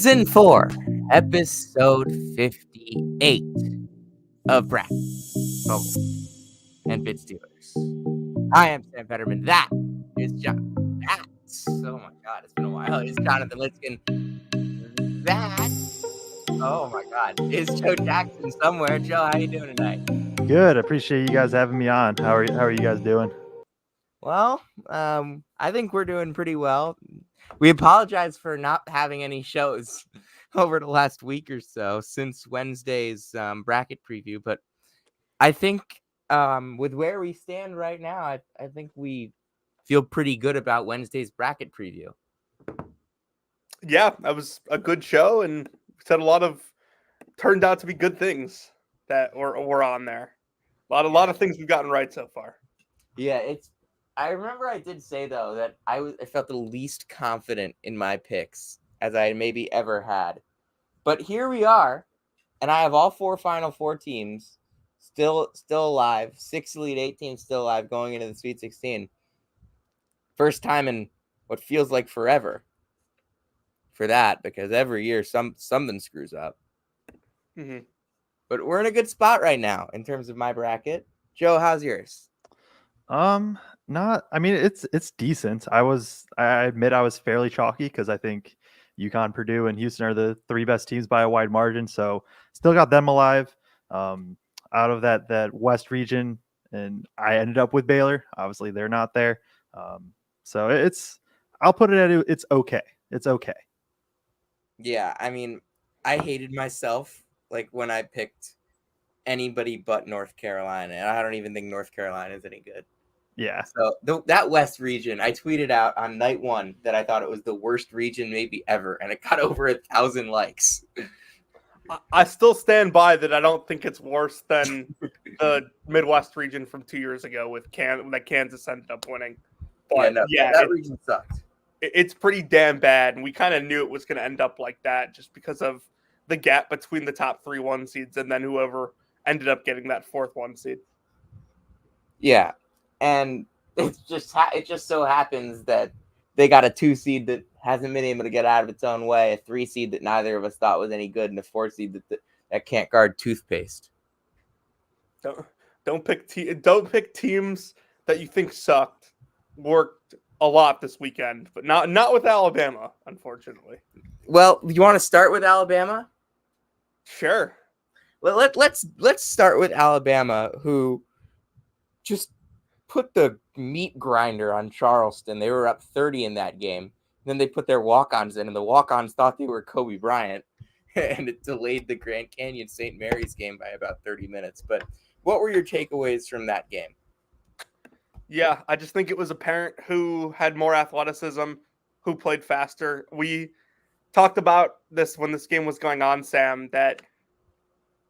Season 4, Episode 58 of Bracket, Bubble, and Bit Stealers. I am Sam Fetterman. That is John. Oh my God, it's been a while. It's Jonathan Litzkin. That, oh my God, is Joe Jackson somewhere. Joe, how you doing tonight? Good. I appreciate you guys having me on. How are you guys doing? Well, I think we're doing pretty well. We apologize for not having any shows over the last week or so since Wednesday's bracket preview, but I think with where we stand right now, I think we feel pretty good about Wednesday's bracket preview. Yeah, that was a good show, and said a lot of turned out to be good things that were on there. A lot of things we've gotten right so far. Yeah, I remember I did say though that I felt the least confident in my picks as I maybe ever had. But here we are, and I have all four Final Four teams still alive. 6 Elite 8 teams still alive going into the Sweet 16. First time in what feels like forever for that, because every year something screws up. Mm-hmm. But we're in a good spot right now in terms of my bracket. Joe, how's yours? Not. I mean, it's decent. I admit I was fairly chalky because I think UConn, Purdue, and Houston are the three best teams by a wide margin. So still got them alive. Out of that West region, and I ended up with Baylor. Obviously, they're not there. So I'll put it at it's okay. It's okay. Yeah, I mean, I hated myself like when I picked anybody but North Carolina, and I don't even think North Carolina is any good. Yeah. So that West region, I tweeted out on night one that I thought it was the worst region maybe ever, and it got over 1,000 likes. I still stand by that. I don't think it's worse than the Midwest region from 2 years ago with that Kansas ended up winning. But that region sucked. It's pretty damn bad, and we kind of knew it was going to end up like that just because of the gap between the top 3 1 seeds and then whoever ended up getting that 4th 1 seed. Yeah, and it just so happens that they got a 2 seed that hasn't been able to get out of its own way, a 3 seed that neither of us thought was any good, and a 4 seed that can't guard toothpaste. Don't pick teams that you think sucked. Worked a lot this weekend, but not with Alabama, unfortunately. Well, you want to start with Alabama? Sure. Well, let's start with Alabama, who just put the meat grinder on Charleston. They were up 30 in that game. Then they put their walk-ons in, and the walk-ons thought they were Kobe Bryant, and it delayed the Grand Canyon St. Mary's game by about 30 minutes. But what were your takeaways from that game? Yeah, I just think it was apparent who had more athleticism, who played faster. We talked about this when this game was going on, Sam, that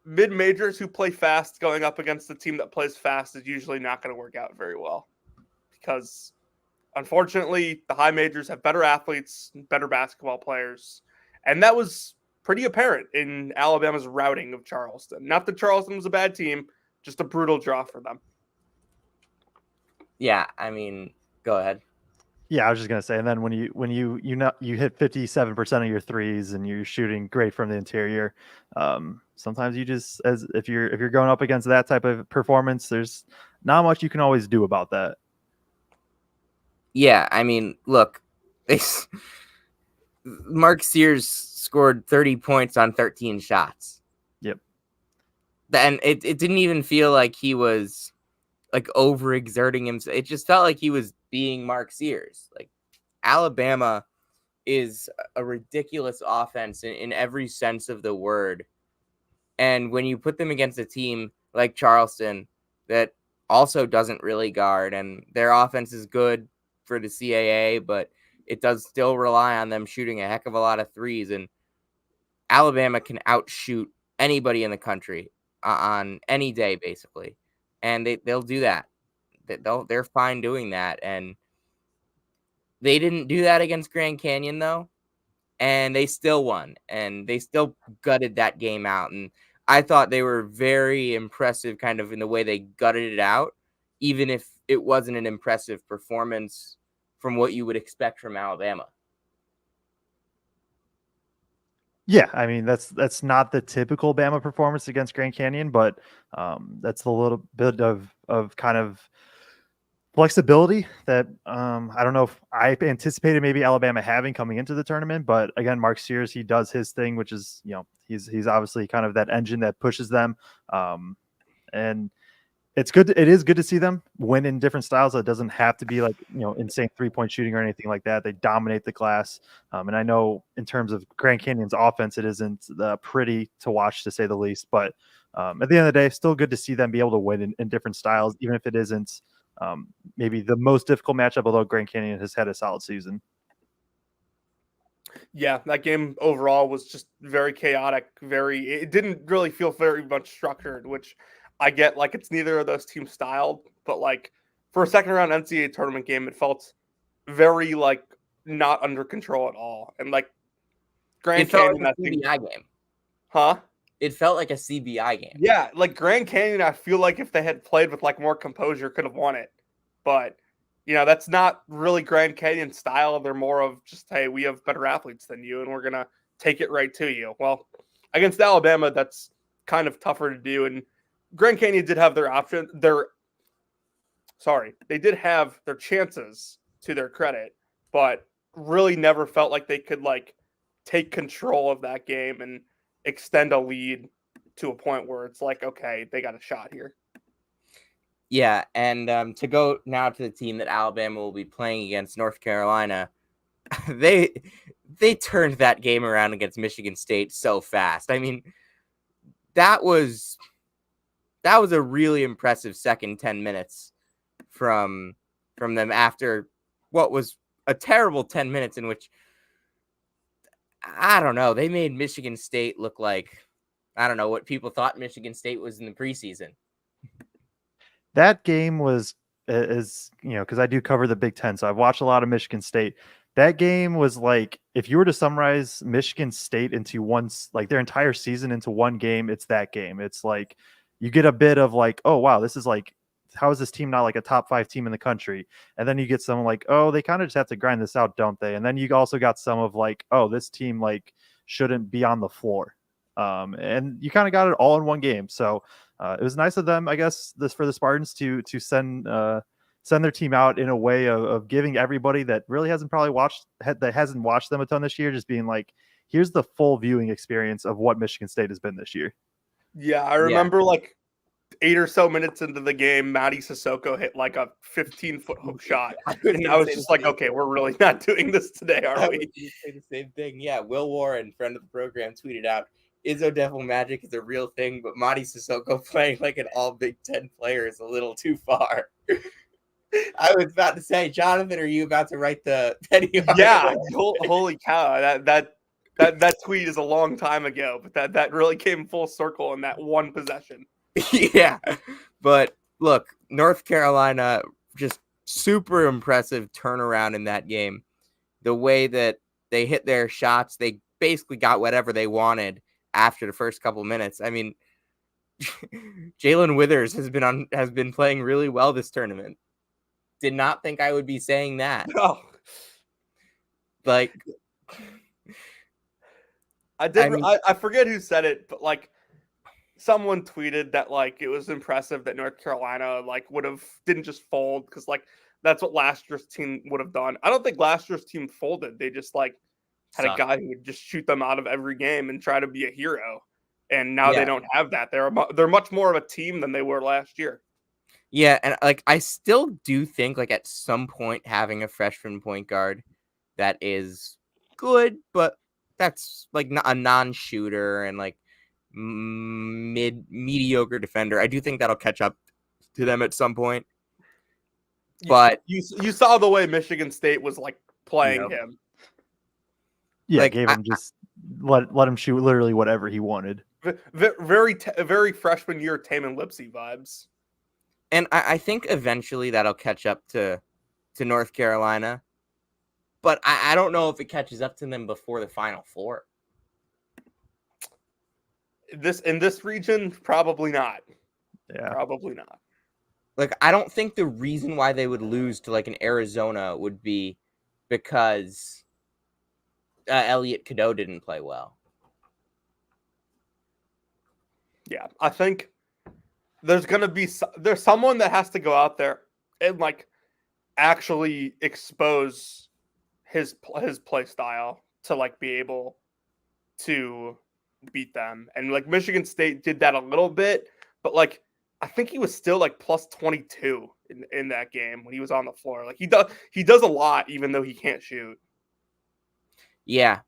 mid-majors who play fast going up against a team that plays fast is usually not going to work out very well because, unfortunately, the high majors have better athletes, better basketball players, and that was pretty apparent in Alabama's routing of Charleston. Not that Charleston was a bad team, just a brutal draw for them. Yeah, I mean, go ahead. Yeah, I was just gonna say, and then when you hit 57% of your threes and you're shooting great from the interior, sometimes you just if you're going up against that type of performance, there's not much you can always do about that. Yeah, I mean, look, Mark Sears scored 30 points on 13 shots. Yep. And it didn't even feel like he was like overexerting himself. It just felt like he was being Mark Sears. Like, Alabama is a ridiculous offense in every sense of the word. And when you put them against a team like Charleston that also doesn't really guard, and their offense is good for the CAA, but it does still rely on them shooting a heck of a lot of threes. And Alabama can outshoot anybody in the country on any day, basically. And they'll do that. They're fine doing that. And they didn't do that against Grand Canyon, though. And they still won. And they still gutted that game out. And I thought they were very impressive kind of in the way they gutted it out, even if it wasn't an impressive performance from what you would expect from Alabama. Yeah, I mean that's not the typical Bama performance against Grand Canyon, but that's a little bit of kind of flexibility that I don't know if I anticipated maybe Alabama having coming into the tournament. But again, Mark Sears, he does his thing, which is he's obviously kind of that engine that pushes them, and it's good. It is good to see them win in different styles. It doesn't have to be like insane 3-point shooting or anything like that. They dominate the glass, and I know in terms of Grand Canyon's offense, it isn't pretty to watch to say the least. But at the end of the day, still good to see them be able to win in different styles, even if it isn't maybe the most difficult matchup. Although Grand Canyon has had a solid season. Yeah, that game overall was just very chaotic. It didn't really feel very much structured, which I get. Like, it's neither of those teams styled, but like for a second round NCAA tournament game, it felt very like not under control at all. And like Grand It felt Canyon, like I a think, CBI game. huh? It felt like a CBI game. Yeah, like Grand Canyon, I feel like if they had played with like more composure, could have won it. But that's not really Grand Canyon style. They're more of just, hey, we have better athletes than you, and we're gonna take it right to you. Well, against Alabama, that's kind of tougher to do. And Grand Canyon did have their option. They did have their chances to their credit, but really never felt like they could like take control of that game and extend a lead to a point where it's like, okay, they got a shot here. Yeah, and to go now to the team that Alabama will be playing against, North Carolina, they turned that game around against Michigan State so fast. I mean, that was a really impressive second 10 minutes from them after what was a terrible 10 minutes in which, I don't know, they made Michigan State look like, I don't know, what people thought Michigan State was in the preseason. That game was because I do cover the Big Ten, so I've watched a lot of Michigan State. That game was like, if you were to summarize Michigan State into like their entire season into one game, it's that game. It's like you get a bit of like, oh wow, this is like, how is this team not like a top 5 team in the country? And then you get some like, oh, they kind of just have to grind this out, don't they? And then you also got some of like, oh, this team like shouldn't be on the floor. And you kind of got it all in one game. So it was nice of them, I guess, for the Spartans to send their team out in a way of giving everybody that really hasn't watched them a ton this year, just being like, here's the full viewing experience of what Michigan State has been this year. Yeah, I remember like 8 or so minutes into the game, Mady Sissoko hit like a 15-foot hook shot. And I was just like, okay, we're really not doing this today, are we? Say the same thing. Yeah, Will Warren, friend of the program, tweeted out, Izzo Devil Magic is a real thing, but Mady Sissoko playing like an all Big Ten player is a little too far. I was about to say, Jonathan, are you about to write the penny? Yeah, holy cow. That tweet is a long time ago, but that really came full circle in that one possession. Yeah, but look, North Carolina, just super impressive turnaround in that game. The way that they hit their shots, they basically got whatever they wanted after the first couple minutes. I mean, Jalen Withers has been playing really well this tournament. Did not think I would be saying that. No. Like, I forget who said it, but like someone tweeted that like it was impressive that North Carolina like didn't just fold, because like that's what last year's team would have done. I don't think last year's team folded. They just like had a guy who would just shoot them out of every game and try to be a hero. And now they don't have that. They're much more of a team than they were last year. Yeah, and like I still do think like at some point having a freshman point guard that is good, but that's like a non-shooter and like mediocre defender. I do think that'll catch up to them at some point. But you saw the way Michigan State was like playing him. Yeah, like, gave him just let him shoot literally whatever he wanted. Very freshman year Taman Lipsey vibes. And I think eventually that'll catch up to North Carolina. But I don't know if it catches up to them before the Final Four. In this region, probably not. Yeah. Probably not. Like, I don't think the reason why they would lose to like an Arizona would be because Elliot Cadeau didn't play well. Yeah, I think there's gonna be there's someone that has to go out there and like actually expose his play style to like be able to beat them. And like Michigan State did that a little bit, but like I think he was still like plus 22 in that game when he was on the floor. Like he does a lot even though he can't shoot. Yeah.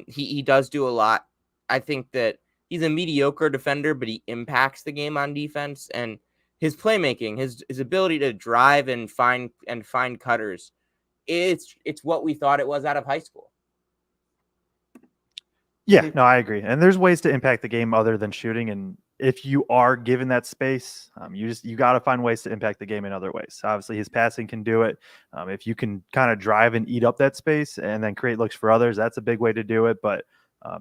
He does do a lot. I think that he's a mediocre defender, but he impacts the game on defense, and his playmaking, his ability to drive and find cutters. It's what we thought it was out of high school. Yeah, no, I agree. And there's ways to impact the game other than shooting. And if you are given that space, you got to find ways to impact the game in other ways. Obviously, his passing can do it. If you can kind of drive and eat up that space and then create looks for others, that's a big way to do it. But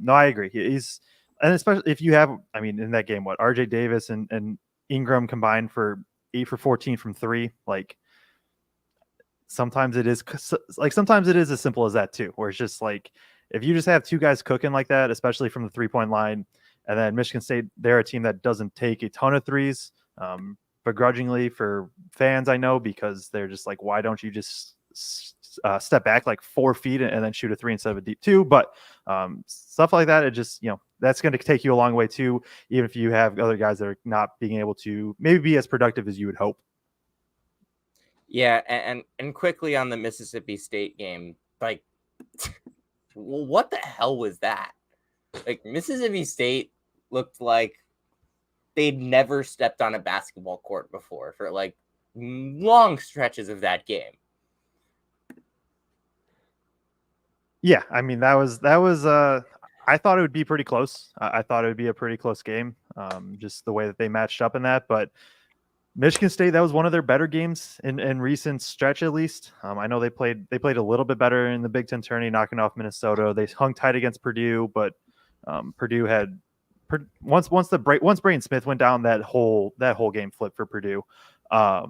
no, I agree. He's and especially if you have, I mean, in that game, what RJ Davis and Ingram combined for 8 for 14 from three, like. Sometimes it is as simple as that too, where it's just like if you just have two guys cooking like that, especially from the 3-point line, and then Michigan State, they're a team that doesn't take a ton of threes, begrudgingly for fans, I know, because they're just like, why don't you just step back like 4 feet and then shoot a three instead of a deep two? But stuff like that, it just, that's going to take you a long way too, even if you have other guys that are not being able to maybe be as productive as you would hope. Yeah, and quickly on the Mississippi State game, like, well, what the hell was that? Like, Mississippi State looked like they'd never stepped on a basketball court before for like long stretches of that game. Yeah, I mean that was I thought it would be pretty close. I thought it would be a pretty close game, just the way that they matched up in that. But Michigan State, that was one of their better games in recent stretch, at least. I know they played a little bit better in the Big Ten tourney, knocking off Minnesota. They hung tight against Purdue, but Purdue had once Braden Smith went down, that whole game flipped for Purdue. But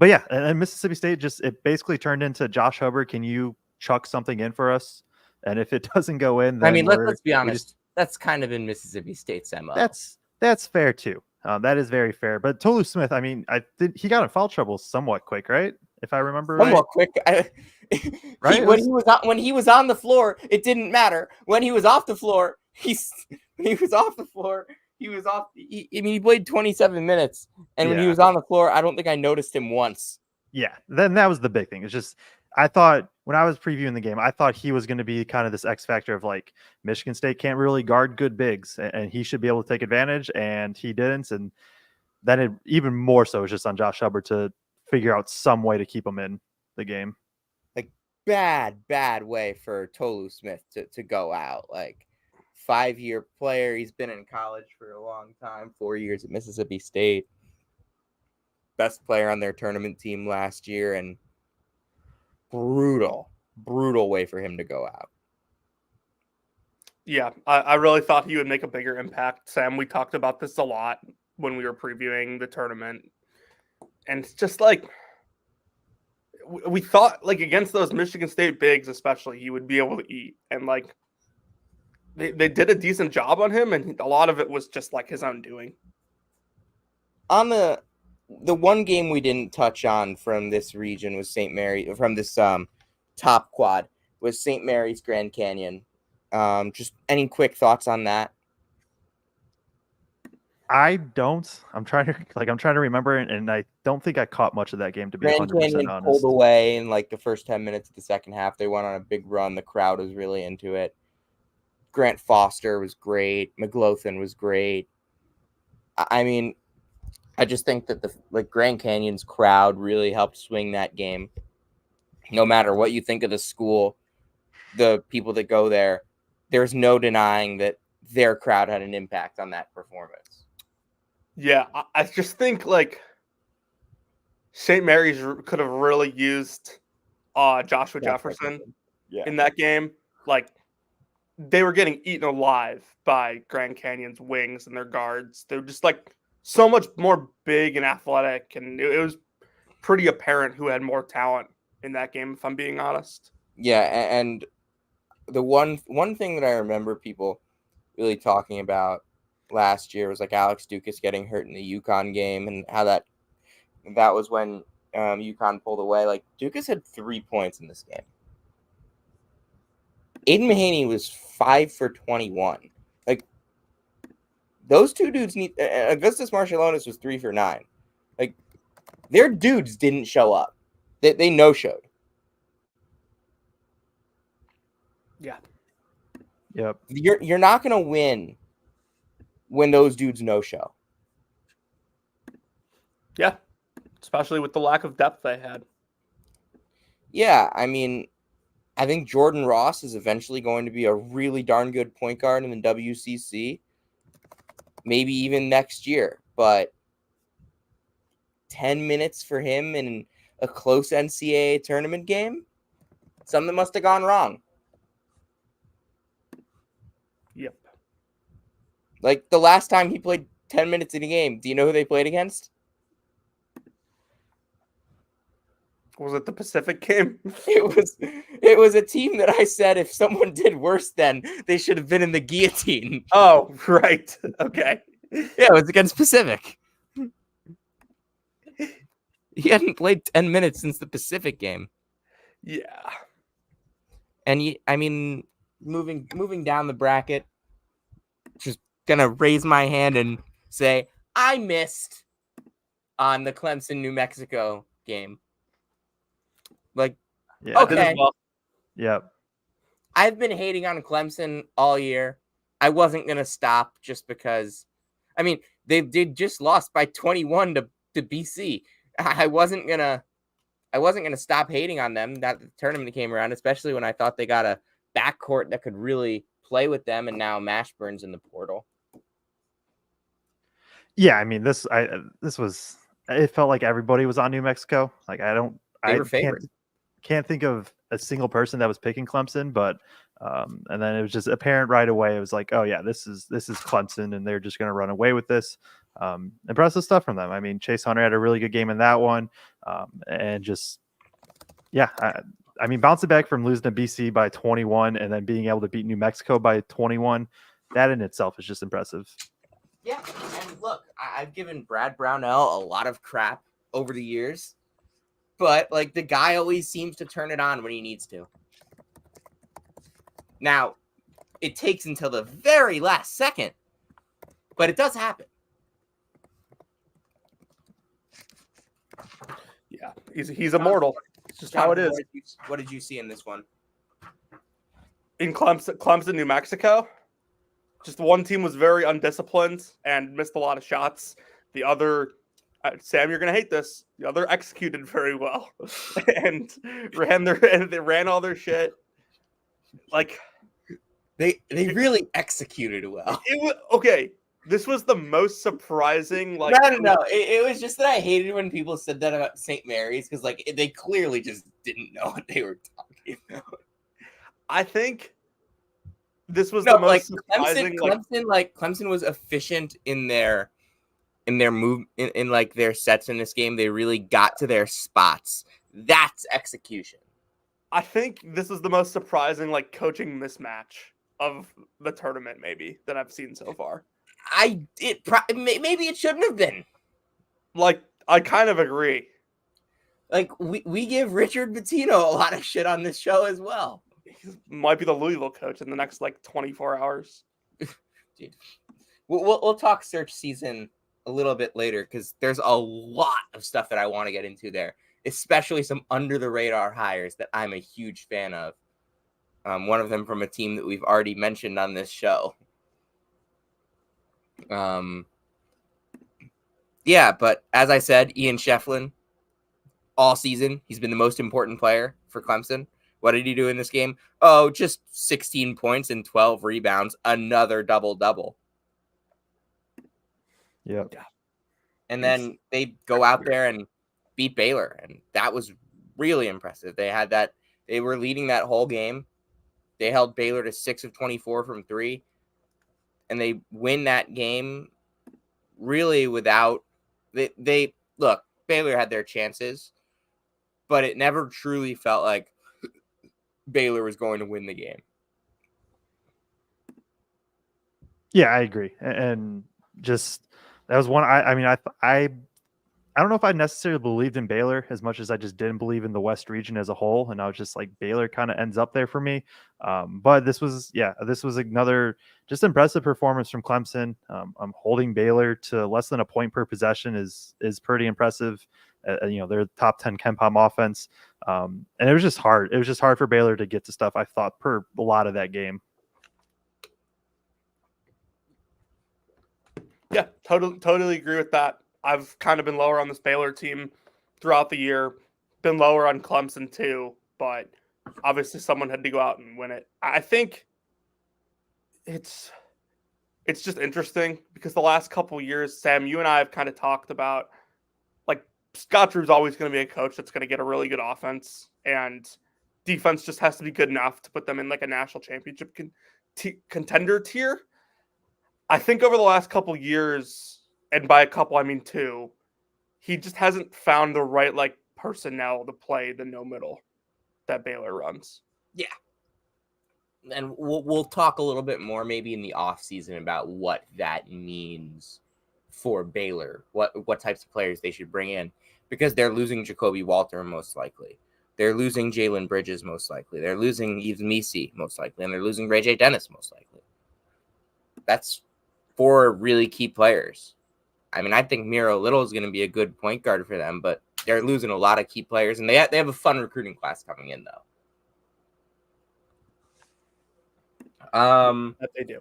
yeah, and Mississippi State it basically turned into Josh Hubbard. Can you chuck something in for us? And if it doesn't go in, then let's be honest. That's kind of in Mississippi State's MO. That's fair too. That is very fair. But Tolu Smith, I mean, he got in foul trouble somewhat quick, right? If I remember somewhat right. Quick. Right? When he was on the floor, it didn't matter. When he was off the floor, he played 27 minutes, and when he was on the floor, I don't think I noticed him once. Yeah, then that was the big thing. It's just I thought when I was previewing the game, I thought he was going to be kind of this X factor of like Michigan State can't really guard good bigs, and he should be able to take advantage, and he didn't. And then it even more so is just on Josh Hubbard to figure out some way to keep him in the game. Like bad way for Tolu Smith to go out. Like 5-year player, he's been in college for a long time, 4 years at Mississippi State, best player on their tournament team last year, and brutal way for him to go out. Yeah, I really thought he would make a bigger impact, Sam. We talked about this a lot when we were previewing the tournament. And it's just like, we thought, like, against those Michigan State bigs especially, he would be able to eat. And, like, they did a decent job on him, and a lot of it was just, like, his own doing. On the one game we didn't touch on from this region was St. Mary, from this top quad, was St. Mary's Grand Canyon. Just any quick thoughts on that? I don't. I'm trying to remember, and I don't think I caught much of that game, to be 100% Canyon honest. Pulled away in like the first 10 minutes of the second half. They went on a big run. The crowd was really into it. Grant Foster was great. McLaughlin was great. I mean, I just think that the Grand Canyon's crowd really helped swing that game. No matter what you think of the school, the people that go there, there's no denying that their crowd had an impact on that performance. Yeah, I just think like St. Mary's could have really used Joshua Jefferson in that game. Like, they were getting eaten alive by Grand Canyon's wings and their guards. They were just like so much more big and athletic, and it was pretty apparent who had more talent in that game, if I'm being honest. Yeah, and the one thing that I remember people really talking about last year was like Alex Dukas getting hurt in the UConn game, and how that was when UConn pulled away. Like Dukas had 3 points in this game. Aiden Mahaney was 5 for 21. Like those two dudes need. Augustus Marcialonis was 3 for 9. Like their dudes didn't show up. They no showed. Yeah. Yep. You're not gonna win when those dudes no show. Yeah. Especially with the lack of depth they had. Yeah, I mean, I think Jordan Ross is eventually going to be a really darn good point guard in the WCC. Maybe even next year, but 10 minutes for him in a close NCAA tournament game? Something must have gone wrong. Yep. Like the last time he played 10 minutes in a game, do you know who they played against? Was it the Pacific game? It was a team that I said if someone did worse then they should have been in the guillotine. Oh, right. Okay. Yeah, it was against Pacific. He hadn't played 10 minutes since the Pacific game. Yeah. And I mean, moving down the bracket, just gonna raise my hand and say I missed on the Clemson New Mexico game. Like, Yeah. okay, Well. Yep. I've been hating on Clemson all year. I wasn't gonna stop just because. I mean, they just lost by 21 to BC. I wasn't gonna stop hating on them that the tournament came around, especially when I thought they got a backcourt that could really play with them, and now Mashburn's in the portal. Yeah, I mean this was, it felt like everybody was on New Mexico. Like They were favored. Can't think of a single person that was picking Clemson, but and then it was just apparent right away. It was like, oh yeah, this is Clemson, and they're just going to run away with this. Impressive stuff from them. I mean, Chase Hunter had a really good game in that one, and just yeah, I mean, bouncing back from losing to BC by 21 and then being able to beat New Mexico by 21, that in itself is just impressive. Yeah, and look, I've given Brad Brownell a lot of crap over the years, but like the guy always seems to turn it on when he needs to. Now, it takes until the very last second, but it does happen. Yeah, he's immortal. It's just how it is. What did you see in this one? In Clemson, New Mexico, just one team was very undisciplined and missed a lot of shots. The other, Sam, you're gonna hate this. The other executed very well and they ran all their shit. Like they really executed well. It was okay. This was the most surprising. Like no. It was just that I hated when people said that about St. Mary's because like they clearly just didn't know what they were talking about. I think this was the most surprising. Clemson was efficient in their move in like their sets in this game. They really got to their spots. That's execution. I think this is the most surprising like coaching mismatch of the tournament, maybe that I've seen so far. Maybe it shouldn't have been. Like, I kind of agree. Like we give Richard Pitino a lot of shit on this show as well. He might be the Louisville coach in the next like 24 hours. Dude, we'll talk search season a little bit later because there's a lot of stuff that I want to get into there, especially some under the radar hires that I'm a huge fan of. One of them from a team that we've already mentioned on this show. Yeah, but as I said, Ian Shefflin, all season, he's been the most important player for Clemson. What did he do in this game? Oh, just 16 points and 12 rebounds. Another double-double. Yep. And then they go out there and beat Baylor, and that was really impressive. They were leading that whole game. They held Baylor to 6 of 24 from 3, and they win that game really without they look, Baylor had their chances, but it never truly felt like Baylor was going to win the game. Yeah, I agree. And just that was one. I mean, I don't know if I necessarily believed in Baylor as much as I just didn't believe in the West region as a whole. And I was just like, Baylor kind of ends up there for me. But this was another just impressive performance from Clemson. I'm holding Baylor to less than a point per possession is pretty impressive. They're top 10 KenPom offense. And it was just hard. It was just hard for Baylor to get to stuff, I thought, per a lot of that game. Yeah, totally agree with that. I've kind of been lower on this Baylor team throughout the year, been lower on Clemson too, but obviously someone had to go out and win it. I think it's just interesting because the last couple years, Sam, you and I have kind of talked about like Scott Drew's always going to be a coach that's going to get a really good offense, and defense just has to be good enough to put them in like a national championship contender tier. I think over the last couple years, and by a couple I mean two, he just hasn't found the right like personnel to play the no middle that Baylor runs. Yeah. And we'll talk a little bit more maybe in the offseason about what that means for Baylor, what types of players they should bring in, because they're losing Jacoby Walter most likely. They're losing Jalen Bridges most likely. They're losing Yves Misi most likely, and they're losing Ray J. Dennis most likely. That's 4 really key players. I mean, I think Miro Little is going to be a good point guard for them, but they're losing a lot of key players, and they have a fun recruiting class coming in, though. That they do.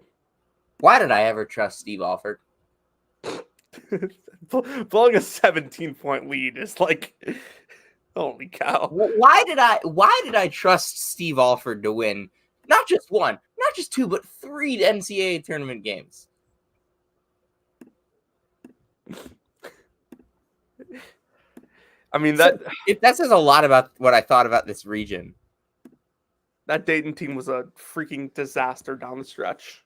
Why did I ever trust Steve Alford? Blowing a 17-point lead is like, holy cow! Why did I trust Steve Alford to win not just 1, not just 2, but 3 NCAA tournament games? I mean, that says a lot about what I thought about this region. That Dayton team was a freaking disaster down the stretch.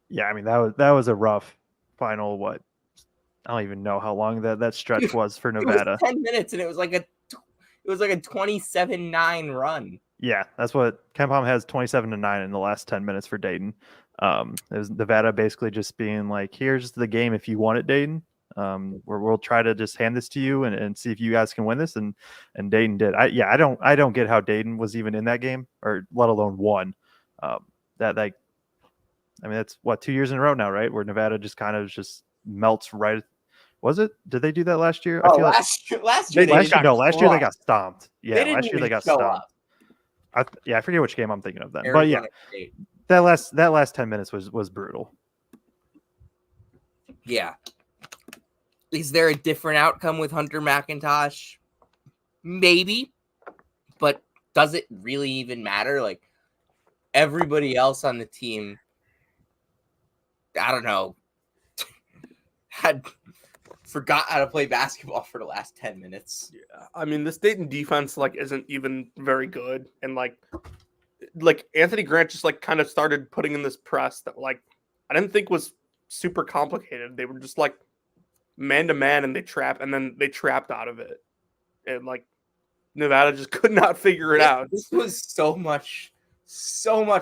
Yeah, I mean that was a rough final. What, I don't even know how long that stretch was for Nevada. It was 10 minutes, and it was like a 27-9 run. Yeah, that's what KenPom has 27-9 in the last 10 minutes for Dayton. It was Nevada basically just being like, here's the game if you want it, Dayton. We'll try to just hand this to you and see if you guys can win this. And Dayton did. I don't get how Dayton was even in that game, or let alone won. I mean, that's what, 2 years in a row now, right? Where Nevada just kind of just melts right. Was it? Did they do that last year? I feel last year they got stomped. Yeah, last year they got stomped. I forget which game I'm thinking of then. Arizona but yeah, State. that last 10 minutes was brutal. Yeah. Is there a different outcome with Hunter McIntosh? Maybe. But does it really even matter? Like, everybody else on the team, I don't know, had forgot how to play basketball for the last 10 minutes. Yeah, I mean, this Dayton defense like isn't even very good, and like Anthony Grant just like kind of started putting in this press that like I didn't think was super complicated. They were just like man to man, and they trapped out of it, and like Nevada just could not figure it out. This was so much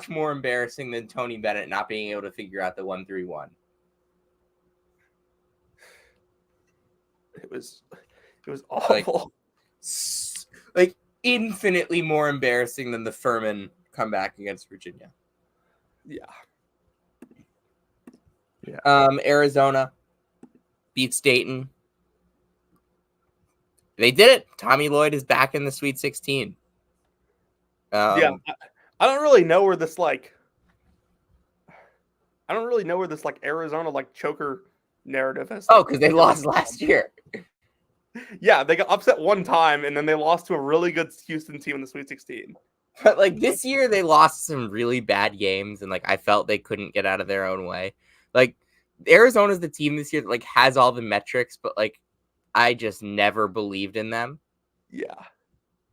more embarrassing than Tony Bennett not being able to figure out the 1-3-1. It was awful. Like infinitely more embarrassing than the Furman comeback against Virginia. Yeah. Arizona beats Dayton. They did it. Tommy Lloyd is back in the Sweet 16. Yeah, I don't really know where this Arizona like choker narrative is. Oh, because they lost last year. Yeah, they got upset one time, and then they lost to a really good Houston team in the Sweet 16. But like this year, they lost some really bad games, and like I felt they couldn't get out of their own way. Like Arizona's the team this year that like has all the metrics, but like I just never believed in them. Yeah.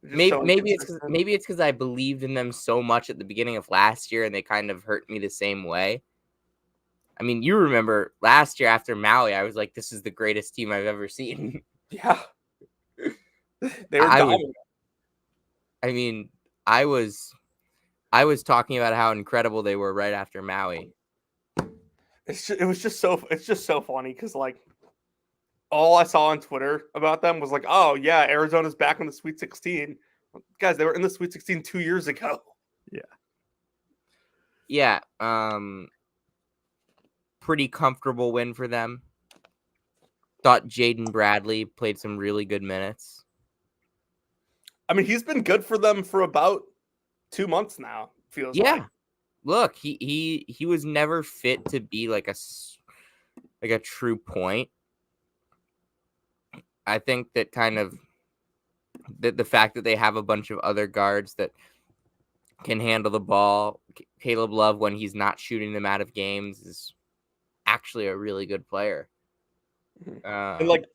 Maybe it's because I believed in them so much at the beginning of last year, and they kind of hurt me the same way. I mean, you remember last year after Maui, I was like, "This is the greatest team I've ever seen." Yeah, they were. I I was talking about how incredible they were right after Maui. It's just so funny because like all I saw on Twitter about them was like, oh yeah, Arizona's back in the Sweet 16. Guys, they were in the Sweet 16 2 years ago. Yeah, pretty comfortable win for them. Thought Jaden Bradley played some really good minutes. I mean, he's been good for them for about 2 months now. Feels like. Look, he was never fit to be like a true point. I think that kind of the fact that they have a bunch of other guards that can handle the ball, Caleb Love when he's not shooting them out of games is actually a really good player. And like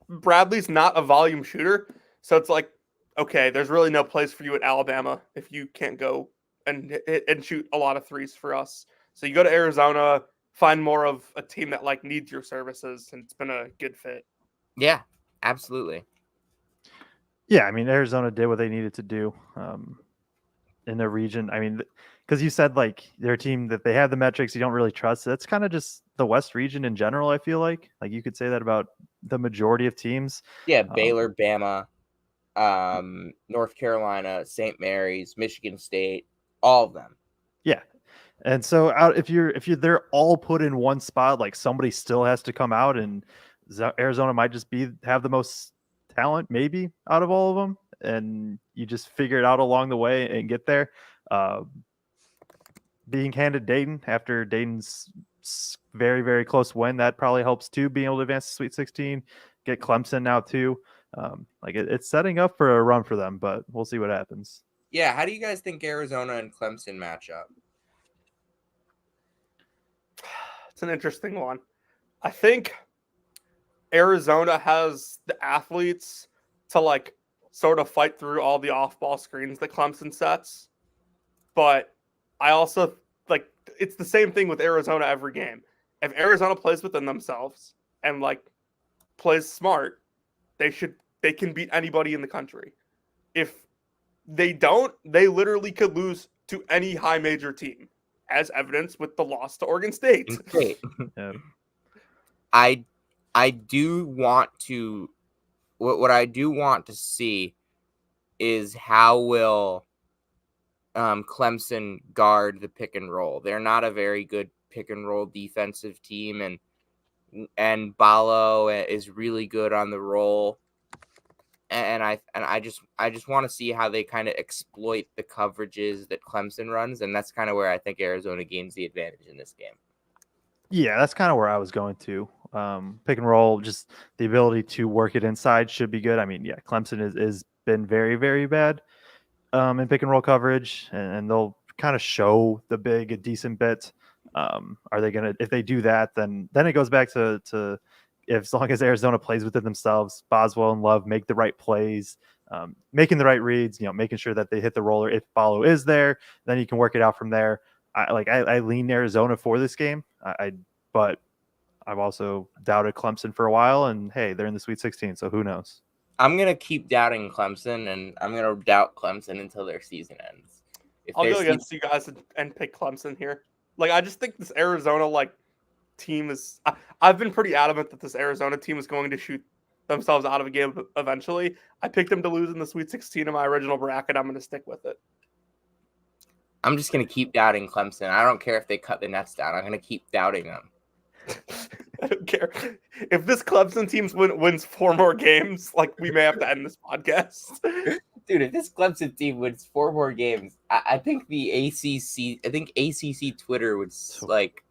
Bradley's not a volume shooter, so it's like, okay, there's really no place for you at Alabama if you can't go and shoot a lot of threes for us. So you go to Arizona, find more of a team that like needs your services, and it's been a good fit. Yeah, absolutely. Yeah, I mean, Arizona did what they needed to do in their region. I mean, because you said like their team that they have the metrics you don't really trust. That's kind of just the West region in general. I feel like you could say that about the majority of teams. Yeah, Baylor, Bama, North Carolina, St. Mary's, Michigan State, all of them. Yeah. And so if you're they're all put in one spot, like somebody still has to come out, and Arizona might just have the most talent maybe out of all of them, and you just figure it out along the way and get there. Being handed Dayton after Dayton's very, very close win, that probably helps too, being able to advance to Sweet 16, get Clemson now too. It's setting up for a run for them, but we'll see what happens. Yeah, how do you guys think Arizona and Clemson match up? It's an interesting one. I think Arizona has the athletes to like sort of fight through all the off-ball screens that Clemson sets. But I also like it's the same thing with Arizona every game. If Arizona plays within themselves and like plays smart, they can beat anybody in the country. If they don't, they literally could lose to any high major team, as evidenced with the loss to Oregon State. Yeah. I do want to what I do want to see is how will Clemson guard the pick and roll. They're not a very good pick and roll defensive team, and Ballo is really good on the roll. And I just want to see how they kind of exploit the coverages that Clemson runs, and that's kind of where I think Arizona gains the advantage in this game. Yeah, that's kind of where I was going to. Pick and roll, just the ability to work it inside should be good. I mean, yeah, Clemson is been very, very bad in pick and roll coverage, and they'll kind of show the big a decent bit. Are they gonna? If they do that, then it goes back to if as long as Arizona plays within themselves, Boswell and Love make the right plays, making the right reads, making sure that they hit the roller. If Ballo is there, then you can work it out from there. I lean Arizona for this game. But I've also doubted Clemson for a while, and hey, they're in the Sweet 16, so who knows? I'm gonna keep doubting Clemson, and I'm gonna doubt Clemson until their season ends. I'll go against you guys and pick Clemson here. Like, I just think this Arizona team is. I've been pretty adamant that this Arizona team is going to shoot themselves out of a game eventually. I picked them to lose in the Sweet 16 in my original bracket. I'm going to stick with it. I'm just gonna keep doubting Clemson. I don't care if they cut the nets down. I'm gonna keep doubting them. I don't care if this Clemson team wins 4 more games. we may have to end this podcast. Dude, if this Clemson team wins 4 more games, I think the ACC Twitter would like.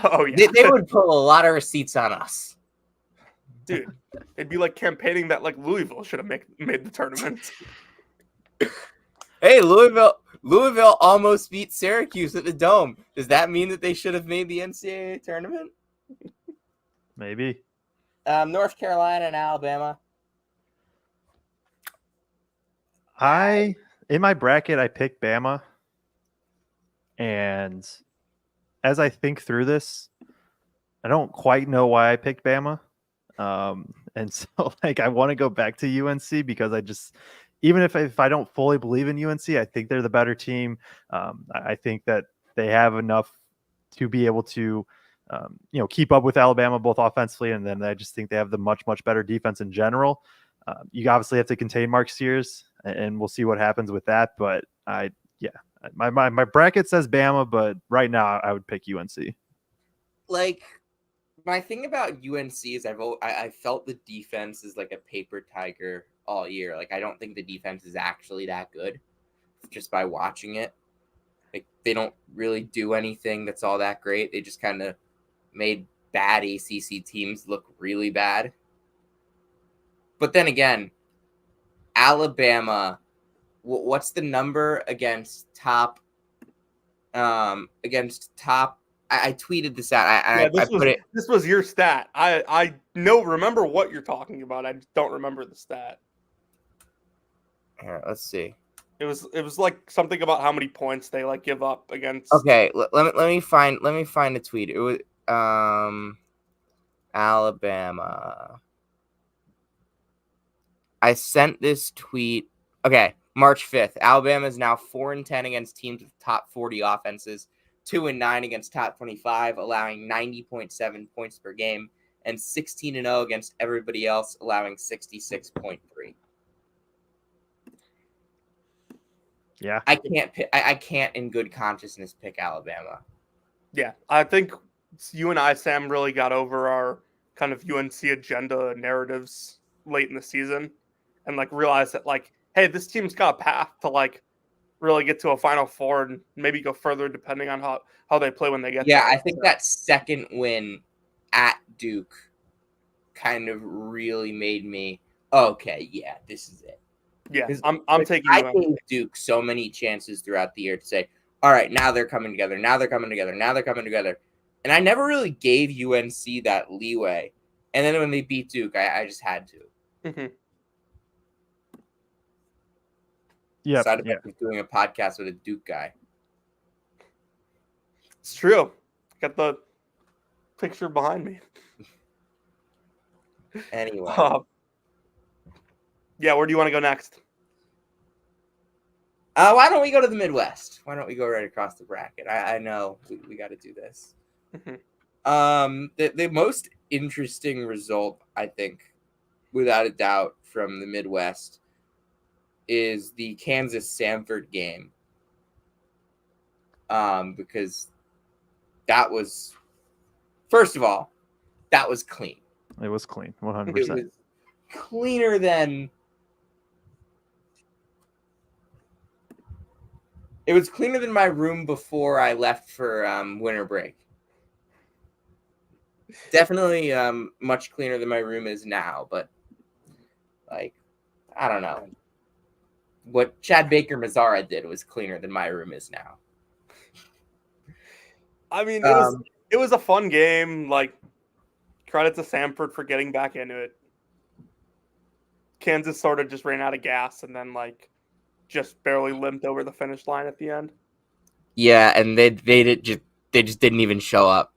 Oh yeah, they would pull a lot of receipts on us, dude. It'd be like campaigning that Louisville should have made the tournament. Hey, Louisville almost beat Syracuse at the Dome. Does that mean that they should have made the NCAA tournament? Maybe. North Carolina and Alabama. In my bracket, I picked Bama. And as I think through this, I don't quite know why I picked Bama. And so I want to go back to UNC because even if I don't fully believe in UNC, I think they're the better team. I think that they have enough to be able to, keep up with Alabama both offensively, and then I just think they have the much better defense in general. You obviously have to contain Mark Sears, and we'll see what happens with that. But my bracket says Bama, but right now I would pick UNC. Like, my thing about UNC is I felt the defense is like a paper tiger all year. Like, I don't think the defense is actually that good just by watching it. Like, they don't really do anything that's all that great. They just kind of made bad ACC teams look really bad. But then again, Alabama, what's the number against top? I tweeted this out. I put it. This was your stat. I remember what you're talking about. I just don't remember the stat. Here, let's see. It was like something about how many points they like give up against. Okay, let me find a tweet. It was Alabama. I sent this tweet. Okay, March 5th. Alabama is now 4-10 against teams with top 40 offenses, 2-9 against top 25, allowing 90.7 points per game, and 16-0 against everybody else, allowing 66.3. Yeah, I can't in good consciousness pick Alabama. Yeah, I think you and I, Sam, really got over our kind of UNC agenda narratives late in the season, and like realized that like, hey, this team's got a path to like really get to a Final Four and maybe go further depending on how they play when they get there. Yeah, I think that second win at Duke kind of really made me okay. Yeah, this is it. Yeah, I'm taking. I gave Duke so many chances throughout the year to say, all right, now they're coming together. Now they're coming together. Now they're coming together. And I never really gave UNC that leeway. And then when they beat Duke, I just had to. Mm-hmm. Yeah, decided doing a podcast with a Duke guy. It's true. Got the picture behind me. Anyway. Yeah, where do you want to go next? Why don't we go to the Midwest? Why don't we go right across the bracket? I know we got to do this. Mm-hmm. The most interesting result, I think, without a doubt, from the Midwest is the Kansas-Samford game. Because that was, first of all, that was clean. It was clean, 100%. It was cleaner than... It was cleaner than my room before I left for winter break. Definitely much cleaner than my room is now, but like, I don't know. What Chad Baker-Mazara did was cleaner than my room is now. I mean, it was a fun game. Like, credit to Samford for getting back into it. Kansas sort of just ran out of gas and then like just barely limped over the finish line at the end. Yeah, and they just didn't even show up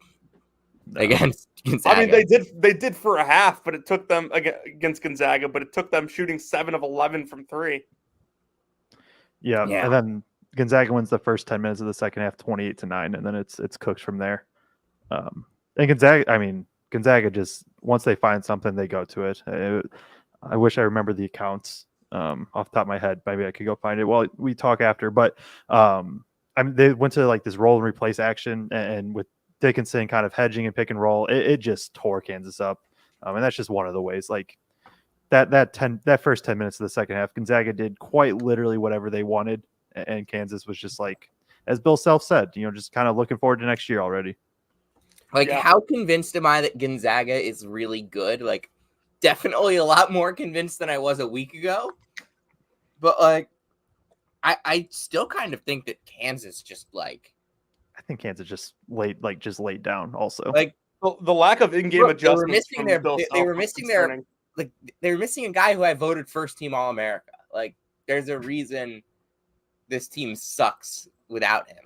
against Gonzaga. I mean, they did for a half, but it took them against Gonzaga, but it took them shooting 7 of 11 from 3. Yeah, and then Gonzaga wins the first 10 minutes of the second half, 28-9, and then it's cooked from there. And Gonzaga just, once they find something, they go to it. I wish I remember the accounts off the top of my head. Maybe I could go find it while we talk after. But they went to like this roll and replace action, and with Dickinson kind of hedging and pick and roll, it just tore Kansas up. And that's just one of the ways. Like that first 10 minutes of the second half, Gonzaga did quite literally whatever they wanted, and Kansas was just like, as Bill Self said, just kind of looking forward to next year already. Like, how convinced am I that Gonzaga is really good? Like, definitely a lot more convinced than I was a week ago. But like, I still kind of think that Kansas just like. I think Kansas just laid down. Also, like the lack of in-game adjustments. They were missing a guy who I voted first team All-America. Like, there's a reason this team sucks without him.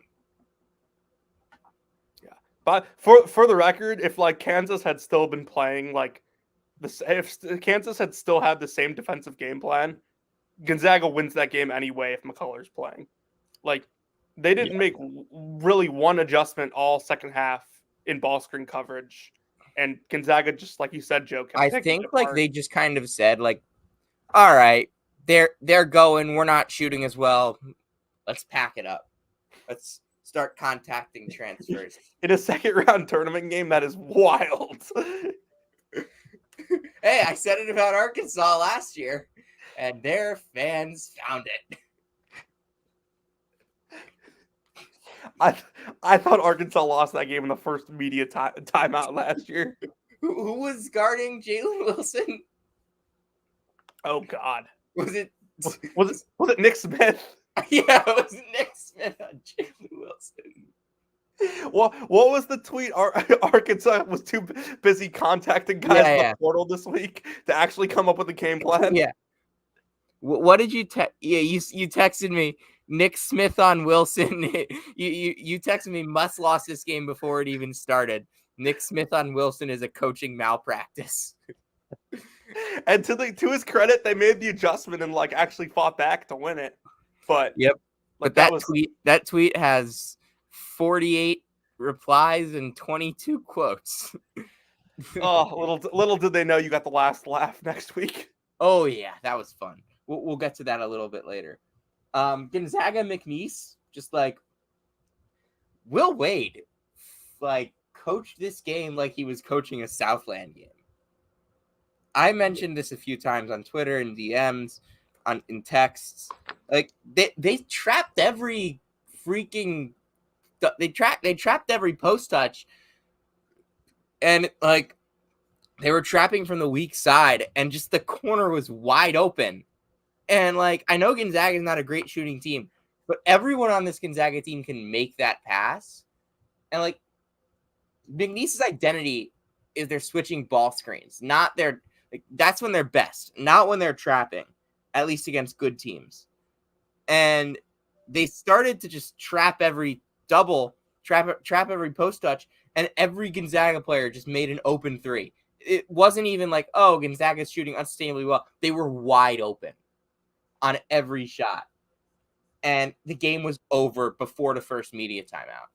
Yeah, but for the record, if like Kansas had still been playing like this, if Kansas had still had the same defensive game plan, Gonzaga wins that game anyway if McCullough's playing. Like, they didn't make really one adjustment all second half in ball screen coverage. And Gonzaga, just like you said, Joe, kept I picking think it like apart. they just kind of said like, all right, they're going. We're not shooting as well. Let's pack it up. Let's start contacting transfers. In a second round tournament game, that is wild. Hey, I said it about Arkansas last year, and their fans found it. I thought Arkansas lost that game in the first media timeout last year. Who was guarding Jalen Wilson? Oh God, Was it Nick Smith? Yeah, it was Nick Smith on Jalen Wilson. Well, what was the tweet? Arkansas was too busy contacting guys in the portal this week to actually come up with a game plan. Yeah. What did you you texted me Nick Smith on Wilson. you texted me Muss lost this game before it even started. Nick Smith on Wilson is a coaching malpractice. And to his credit, they made the adjustment and like actually fought back to win it. But yep. Like, but that tweet has 48 replies and 22 quotes. Oh, little did they know you got the last laugh next week. Oh yeah, that was fun. We'll get to that a little bit later. Gonzaga McNeese, just like Will Wade, like coached this game like he was coaching a Southland game. I mentioned this a few times on Twitter and DMs, in texts. Like they trapped every freaking. They trapped every post touch, and like they were trapping from the weak side, and just the corner was wide open. And like I know Gonzaga is not a great shooting team, but everyone on this Gonzaga team can make that pass. And like McNeese's identity is they're switching ball screens, not their. Like, that's when they're best, not when they're trapping, at least against good teams. And they started to just trap every double, trap every post touch, and every Gonzaga player just made an open three. It wasn't even like, oh, Gonzaga's shooting unsustainably well. They were wide open on every shot. And the game was over before the first media timeout.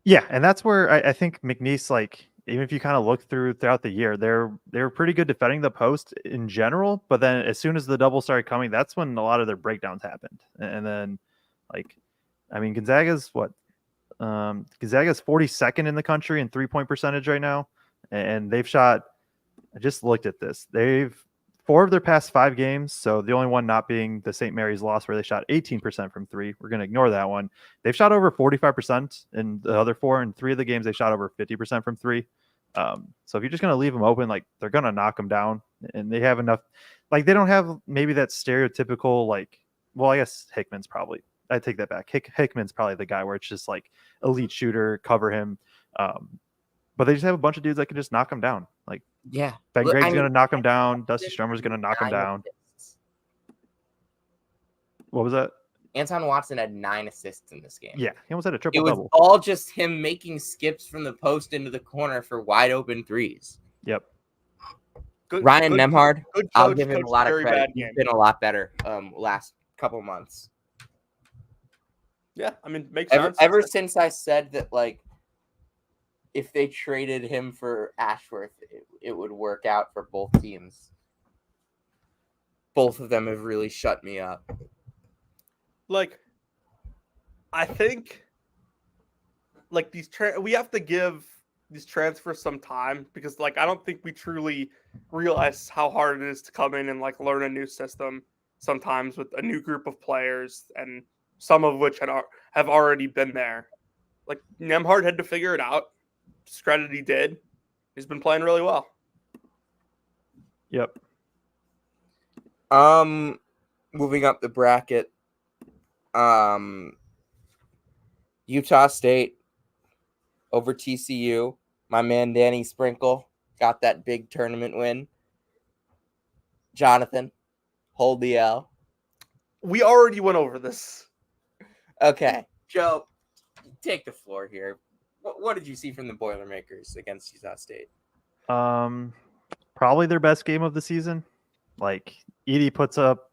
Yeah, and that's where I think McNeese, like, even if you kind of look throughout the year, they were pretty good defending the post in general. But then as soon as the double started coming, that's when a lot of their breakdowns happened. And then, like, I mean, Gonzaga's 42nd in the country in 3-point percentage right now, and they've shot. I just looked at this. They've 4 of their past 5 games, so the only one not being the St. Mary's loss where they shot 18% from 3. We're going to ignore that one. They've shot over 45% in the other 4, and 3 of the games they shot over 50% from 3. So if you're just going to leave them open, like, they're going to knock them down, and they have enough. Like, they don't have maybe that stereotypical, like, well, I guess Hickman's probably. I take that back. Hickman's probably the guy where it's just like elite shooter, cover him. But they just have a bunch of dudes that can just knock them down. Like, yeah, Ben Gregg's going to knock him down. Dusty Strummer's going to knock him down. What was that? Anton Watson had 9 assists in this game. Yeah, he almost had a triple-double. It was all just him making skips from the post into the corner for wide open threes. Yep. Ryan Nemhard, I'll give him a lot of credit. He's been a lot better last couple months. Yeah, I mean, makes sense. Ever since I said that, like, if they traded him for Ashworth, it would work out for both teams. Both of them have really shut me up. Like, I think, like, we have to give these transfers some time because, like, I don't think we truly realize how hard it is to come in and, like, learn a new system sometimes with a new group of players, and some of which have already been there. Like, Nemhard had to figure it out. Discredit he did. He's been playing really well. Yep. Moving up the bracket. Utah State over TCU. My man Danny Sprinkle got that big tournament win. Jonathan, hold the L. We already went over this. Okay, Joe, take the floor here. What did you see from the Boilermakers against Utah State? Probably their best game of the season. Like Edie puts up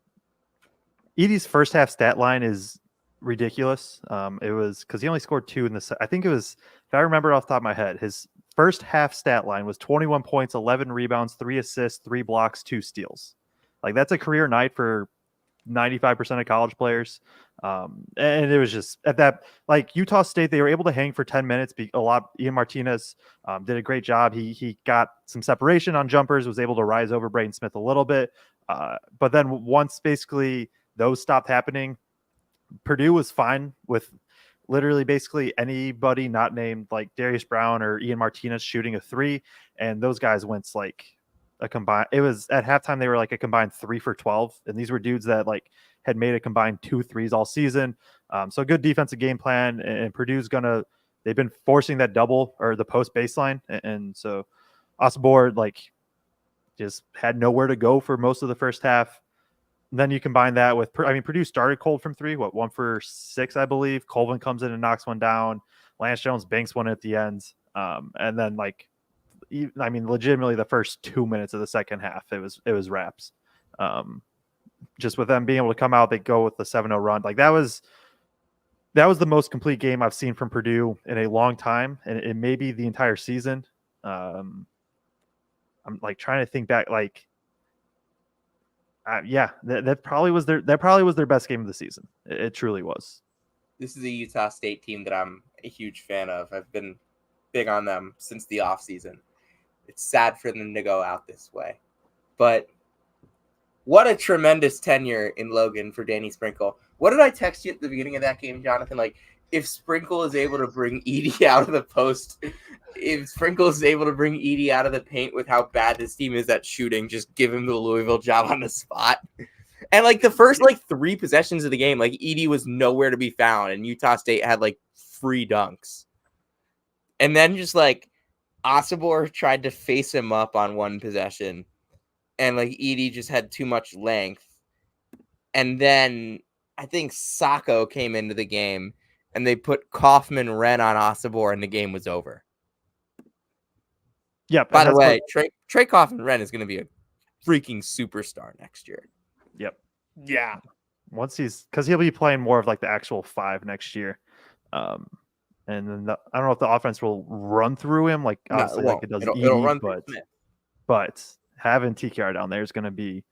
Edie's first half stat line is ridiculous. It was because he only scored 2 in the. I think it was, if I remember off the top of my head, his first half stat line was 21 points, 11 rebounds, 3 assists, 3 blocks, 2 steals. Like that's a career night for 95% of college players. And it was just at that, like Utah State, they were able to hang for 10 minutes. Ian Martinez did a great job. He got some separation on jumpers, was able to rise over Braden Smith a little bit. But then once basically those stopped happening, Purdue was fine with literally basically anybody not named like Darius Brown or Ian Martinez shooting a 3. And those guys went like a combined, it was at halftime, they were like a combined 3 for 12. And these were dudes that like had made a combined 2 threes all season. So good defensive game plan. And Purdue's they've been forcing that double or the post baseline. And so Osborne like just had nowhere to go for most of the first half. Then you combine that with, Purdue started cold from 3, 1 for 6, I believe. Colvin comes in and knocks one down. Lance Jones banks one at the end. And then legitimately the first 2 minutes of the second half, it was wraps. Just with them being able to come out, they go with the 7-0 run. Like that was the most complete game I've seen from Purdue in a long time. And it may be the entire season. I'm like trying to think back, like, that probably was their best game of the season. It truly was. This is a Utah State team that I'm a huge fan of. I've been big on them since the offseason. It's sad for them to go out this way. But what a tremendous tenure in Logan for Danny Sprinkle. What did I text you at the beginning of that game, Jonathan? Like, if Sprinkle is able to bring Edie out of the post, if Sprinkle is able to bring Edie out of the paint with how bad this team is at shooting, just give him the Louisville job on the spot. And like the first 3 possessions of the game, like Edie was nowhere to be found, and Utah State had like free dunks. And then just like Osibor tried to face him up on one possession, and like Edie just had too much length. And then I think Sacco came into the game, and they put Kaufman Wren on Osibor, and the game was over. Yeah. By the way, Trey Kaufman Wren is going to be a freaking superstar next year. Yep. Yeah. Once because he'll be playing more of like the actual 5 next year. And then I don't know if the offense will run through him like obviously like it does it'll run through Smith. But having TKR down there is going to be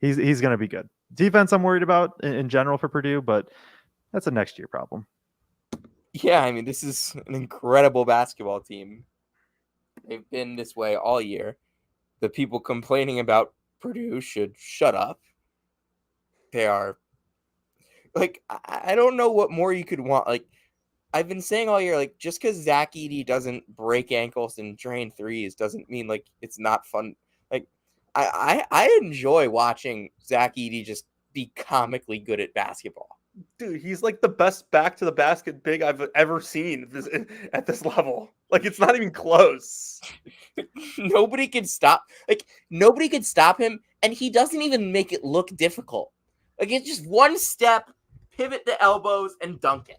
he's going to be good. Defense I'm worried about in general for Purdue, but that's a next year problem. Yeah, I mean, this is an incredible basketball team. They've been this way all year. The people complaining about Purdue should shut up. They are like, I don't know what more you could want. Like, I've been saying all year, like, just because Zach Edey doesn't break ankles and drain threes doesn't mean like it's not fun. Like, I enjoy watching Zach Edey just be comically good at basketball. Dude, he's like the best back to the basket big I've ever seen at this level. Like, it's not even close. Nobody can stop him, and he doesn't even make it look difficult. Like, it's just one step, pivot the elbows, and dunk it.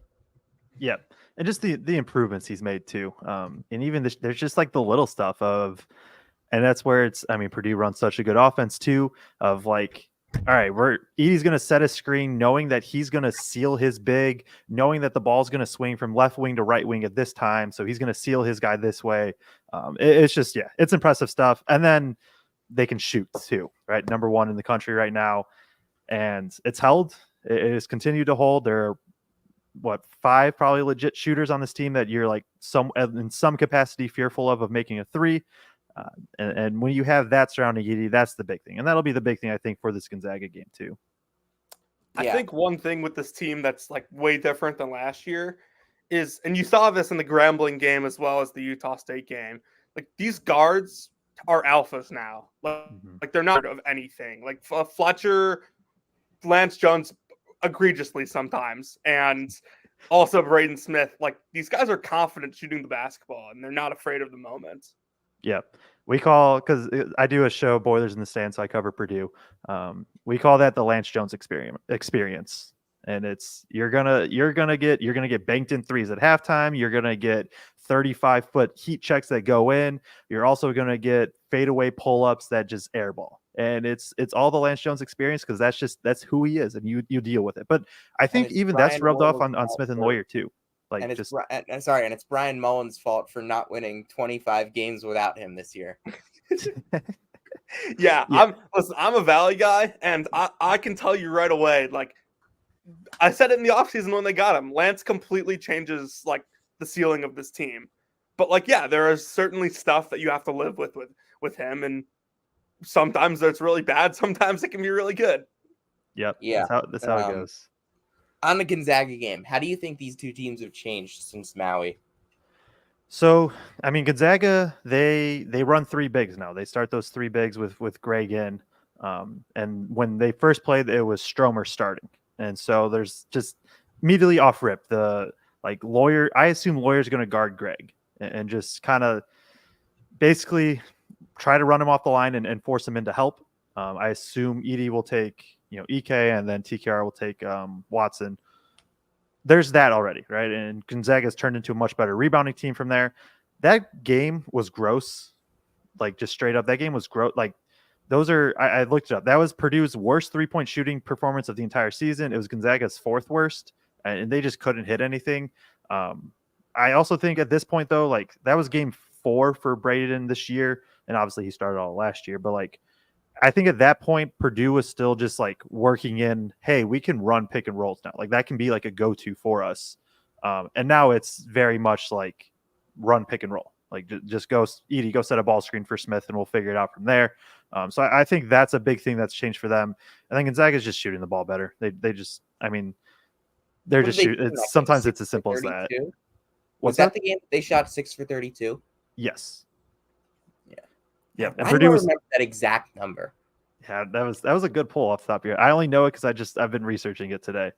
Yeah, and just the improvements he's made too. And even there's just like the little stuff of, and that's where Purdue runs such a good offense too. Of like, all right, Edey's going to set a screen, knowing that he's going to seal his big, knowing that the ball's going to swing from left wing to right wing at this time, so he's going to seal his guy this way. It's just it's impressive stuff. And then they can shoot too, right? Number 1 in the country right now, and it's held. It has continued to hold. There are 5 probably legit shooters on this team that you're like in some capacity fearful of making a 3. And when you have that surrounding Edey, that's the big thing. And that'll be the big thing, I think, for this Gonzaga game too. I think one thing with this team that's like way different than last year is, and you saw this in the Grambling game as well as the Utah State game, like these guards are alphas now. Like they're not of anything. Like Fletcher, Lance Jones, egregiously sometimes, and also Braden Smith. Like these guys are confident shooting the basketball, and they're not afraid of the moment. Yeah, we call, because I do a show, Boilers in the Stand, so I cover Purdue. We call that the Lance Jones experience, and it's you're gonna get banked in threes at halftime. You're gonna get 35-foot heat checks that go in. You're also gonna get fadeaway pull-ups that just airball. and it's all the Lance Jones experience because that's who he is, and you deal with it. But I think even that's rubbed off on Smith and Lawyer too. Like and it's just and it's Brian Mullen's fault for not winning 25 games without him this year. Yeah. I'm a Valley guy, and I can tell you right away, like I said it in the offseason when they got him, Lance completely changes like the ceiling of this team. But like, yeah, there is certainly stuff that you have to live with him, and sometimes it's really bad, sometimes it can be really good. Yep. Yeah. That's how it goes. On the Gonzaga game, how do you think these two teams have changed since Maui? So, I mean, Gonzaga, they run three bigs now. They start those three bigs with Greg in. And when they first played, it was Stromer starting. And so there's just immediately off rip, the like Lawyer, I assume Lawyer's going to guard Greg and just kind of basically try to run him off the line and force him into help. I assume Edey will take, EK, and then TKR will take Watson. There's that already, right? And Gonzaga's turned into a much better rebounding team from there. That game was gross. Like, just straight up, that game was gross. Like, those are, I looked it up. That was Purdue's worst 3-point shooting performance of the entire season. It was Gonzaga's fourth worst, and they just couldn't hit anything. I also think at this point, though, like, that was game 4 for Braden this year. And obviously he started all last year, but like, I think at that point, Purdue was still just like working in, hey, we can run pick and rolls now. Like that can be like a go-to for us. And now it's very much like run pick and roll. Like just go, Edey, go set a ball screen for Smith and we'll figure it out from there. So I think that's a big thing that's changed for them. I think Gonzaga's just shooting the ball better. They just, I mean, they're just shooting. Sometimes it's as simple as that. Was that the game they shot 6 for 32? Yes. Yeah, and I Purdue don't remember that exact number. Yeah, that was a good pull off the top of your. I only know it because I've been researching it today,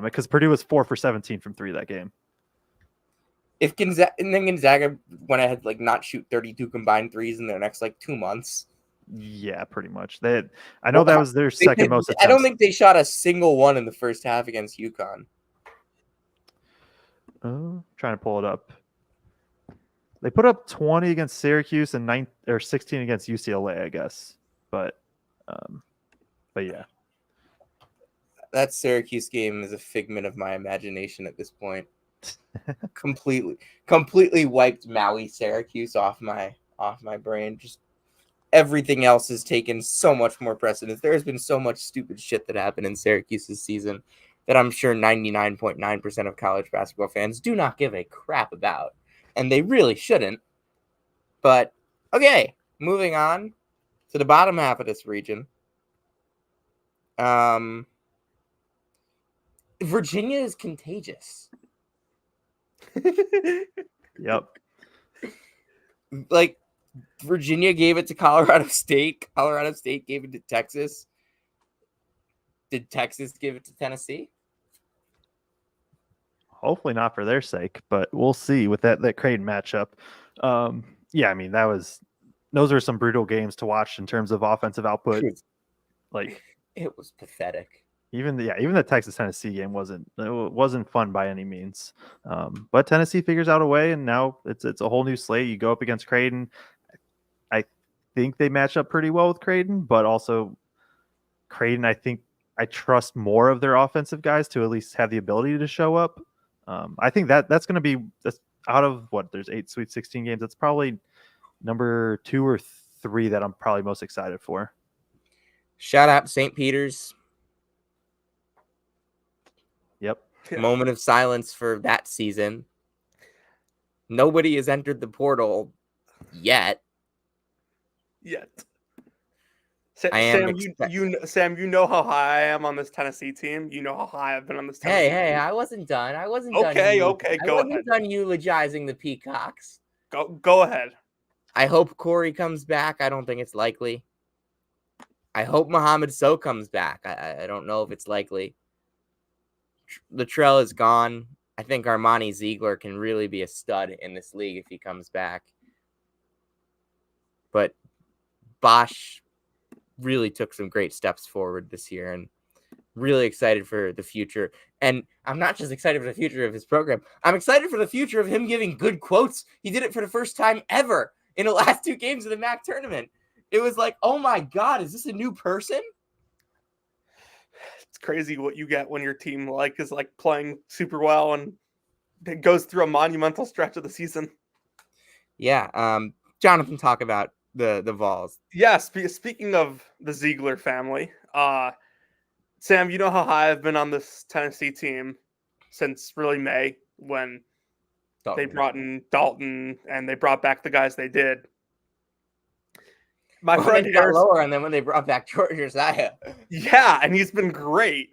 because Purdue was 4 for 17 from 3 that game. If Gonzaga went ahead like not shoot 32 combined threes in their next like 2 months. Yeah, pretty much. That was their second most attempts. I don't think they shot a single one in the first half against UConn. Trying to pull it up. They put up 20 against Syracuse and 16 against UCLA, I guess. But yeah. That Syracuse game is a figment of my imagination at this point. completely wiped Maui Syracuse off my brain. Just everything else has taken so much more precedence. There has been so much stupid shit that happened in Syracuse's season that I'm sure 99.9% of college basketball fans do not give a crap about. And they really shouldn't. But, okay, moving on to the bottom half of this region. Virginia is contagious. Yep. Like, Virginia gave it to Colorado State. Colorado State gave it to Texas. Did Texas give it to Tennessee? Hopefully not for their sake, but we'll see with that Creighton matchup. Yeah, I mean, those are some brutal games to watch in terms of offensive output. It was pathetic. Even the Texas Tennessee game wasn't fun by any means. But Tennessee figures out a way, and now it's a whole new slate. You go up against Creighton. I think they match up pretty well with Creighton, but also Creighton, I think I trust more of their offensive guys to at least have the ability to show up. I think that's going to be out of there's 8 Sweet 16 games. That's probably number 2 or 3 that I'm probably most excited for. Shout out St. Peter's. Yep. Moment of silence for that season. Nobody has entered the portal yet. Sam, you know how high I am on this Tennessee team. You know how high I've been on this Tennessee team. Hey, I wasn't done. I wasn't done. Okay, go ahead. I wasn't done eulogizing the Peacocks. Go ahead. I hope Corey comes back. I don't think it's likely. I hope Mohamed So comes back. I don't know if it's likely. Latrell is gone. I think Armani Ziegler can really be a stud in this league if he comes back. But Bosch really took some great steps forward this year, and really excited for the future. And I'm not just excited for the future of his program. I'm excited for the future of him giving good quotes. He did it for the first time ever in the last 2 games of the MAC tournament. It was like, oh my God, is this a new person? It's crazy what you get when your team is playing super well and it goes through a monumental stretch of the season. Yeah. Jonathan, talk about the Vols. Yeah. Speaking of the Ziegler family, Sam, you know how high I've been on this Tennessee team since really May when they brought in Dalton and they brought back the guys they did. My friend they got Harrison, lower, and then when they brought back George Josiah. yeah, and he's been great.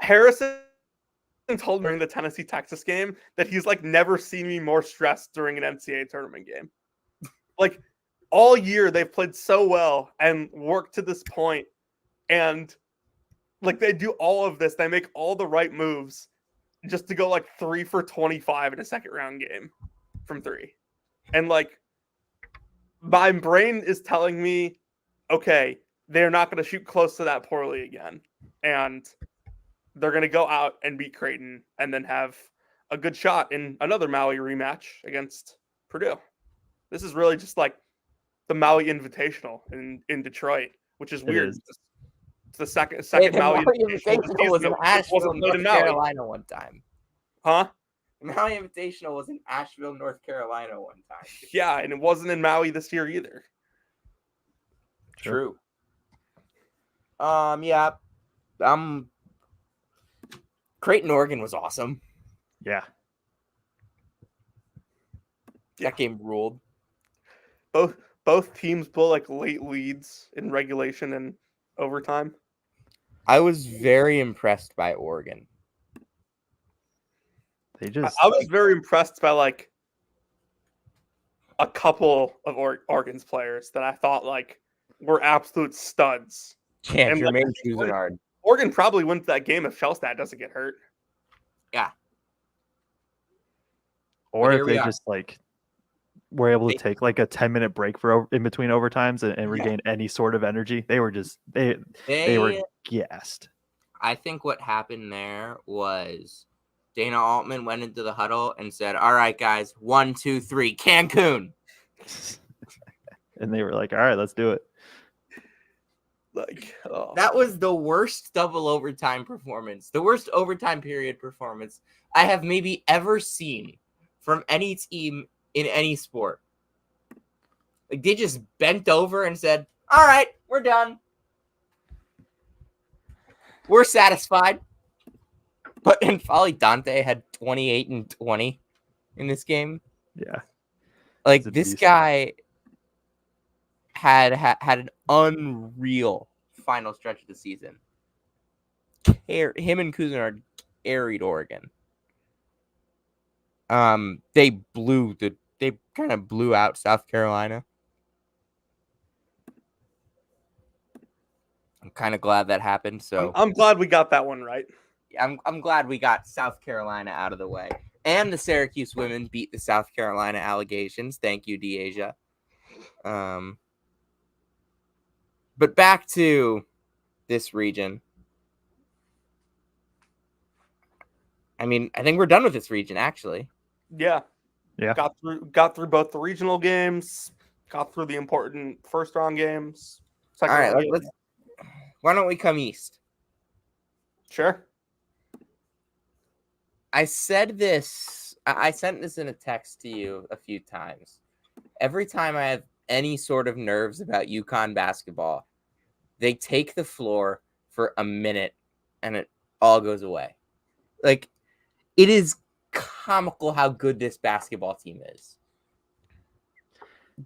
Harrison told me during the Tennessee-Texas game that he's never seen me more stressed during an NCAA tournament game. All year they've played so well and worked to this point, and they do all of this. They make all the right moves just to go 3 for 25 in a second round game from 3. And my brain is telling me, okay, they're not going to shoot close to that poorly again. And they're going to go out and beat Creighton and then have a good shot in another Maui rematch against Purdue. This is really just the Maui Invitational in Detroit, which is weird. It's the second Maui Invitational was in Asheville, North Carolina one time. Huh? Maui Invitational was in Asheville, North Carolina one time. Yeah, and it wasn't in Maui this year either. True. Yeah. Creighton, Oregon was awesome. Yeah. That game ruled. Both teams pull late leads in regulation and overtime. I was very impressed by Oregon. I was very impressed by a couple of Oregon's players that I thought were absolute studs. Yeah, and Jermaine Cousinard. Oregon probably wins that game if Shellstat doesn't get hurt. Yeah. Or if they just were able to take a 10-minute break for in between overtimes and regain any sort of energy. They were just they were gassed. I think what happened there was Dana Altman went into the huddle and said, "All right, guys, 1, 2, 3, Cancun." And they were like, "All right, let's do it." That was the worst double overtime performance, the worst overtime period performance I have maybe ever seen from any team in any sport. They just bent over and said, "All right, we're done. We're satisfied." But N'Faly Dante had 28 and 20 in this game. Yeah. This guy had an unreal final stretch of the season. Him and Cousinard carried Oregon. They kind of blew out South Carolina. I'm kind of glad that happened. So I'm glad we got that one right. I'm glad we got South Carolina out of the way. And the Syracuse women beat the South Carolina allegations. Thank you, Deasia. But back to this region. I mean, I think we're done with this region, actually. Yeah. Got through both the regional games, got through the important first round games. All right, why don't we come east? Sure. I said this. I sent this in a text to you a few times. Every time I have any sort of nerves about UConn basketball, they take the floor for a minute and it all goes away. It is comical how good this basketball team is.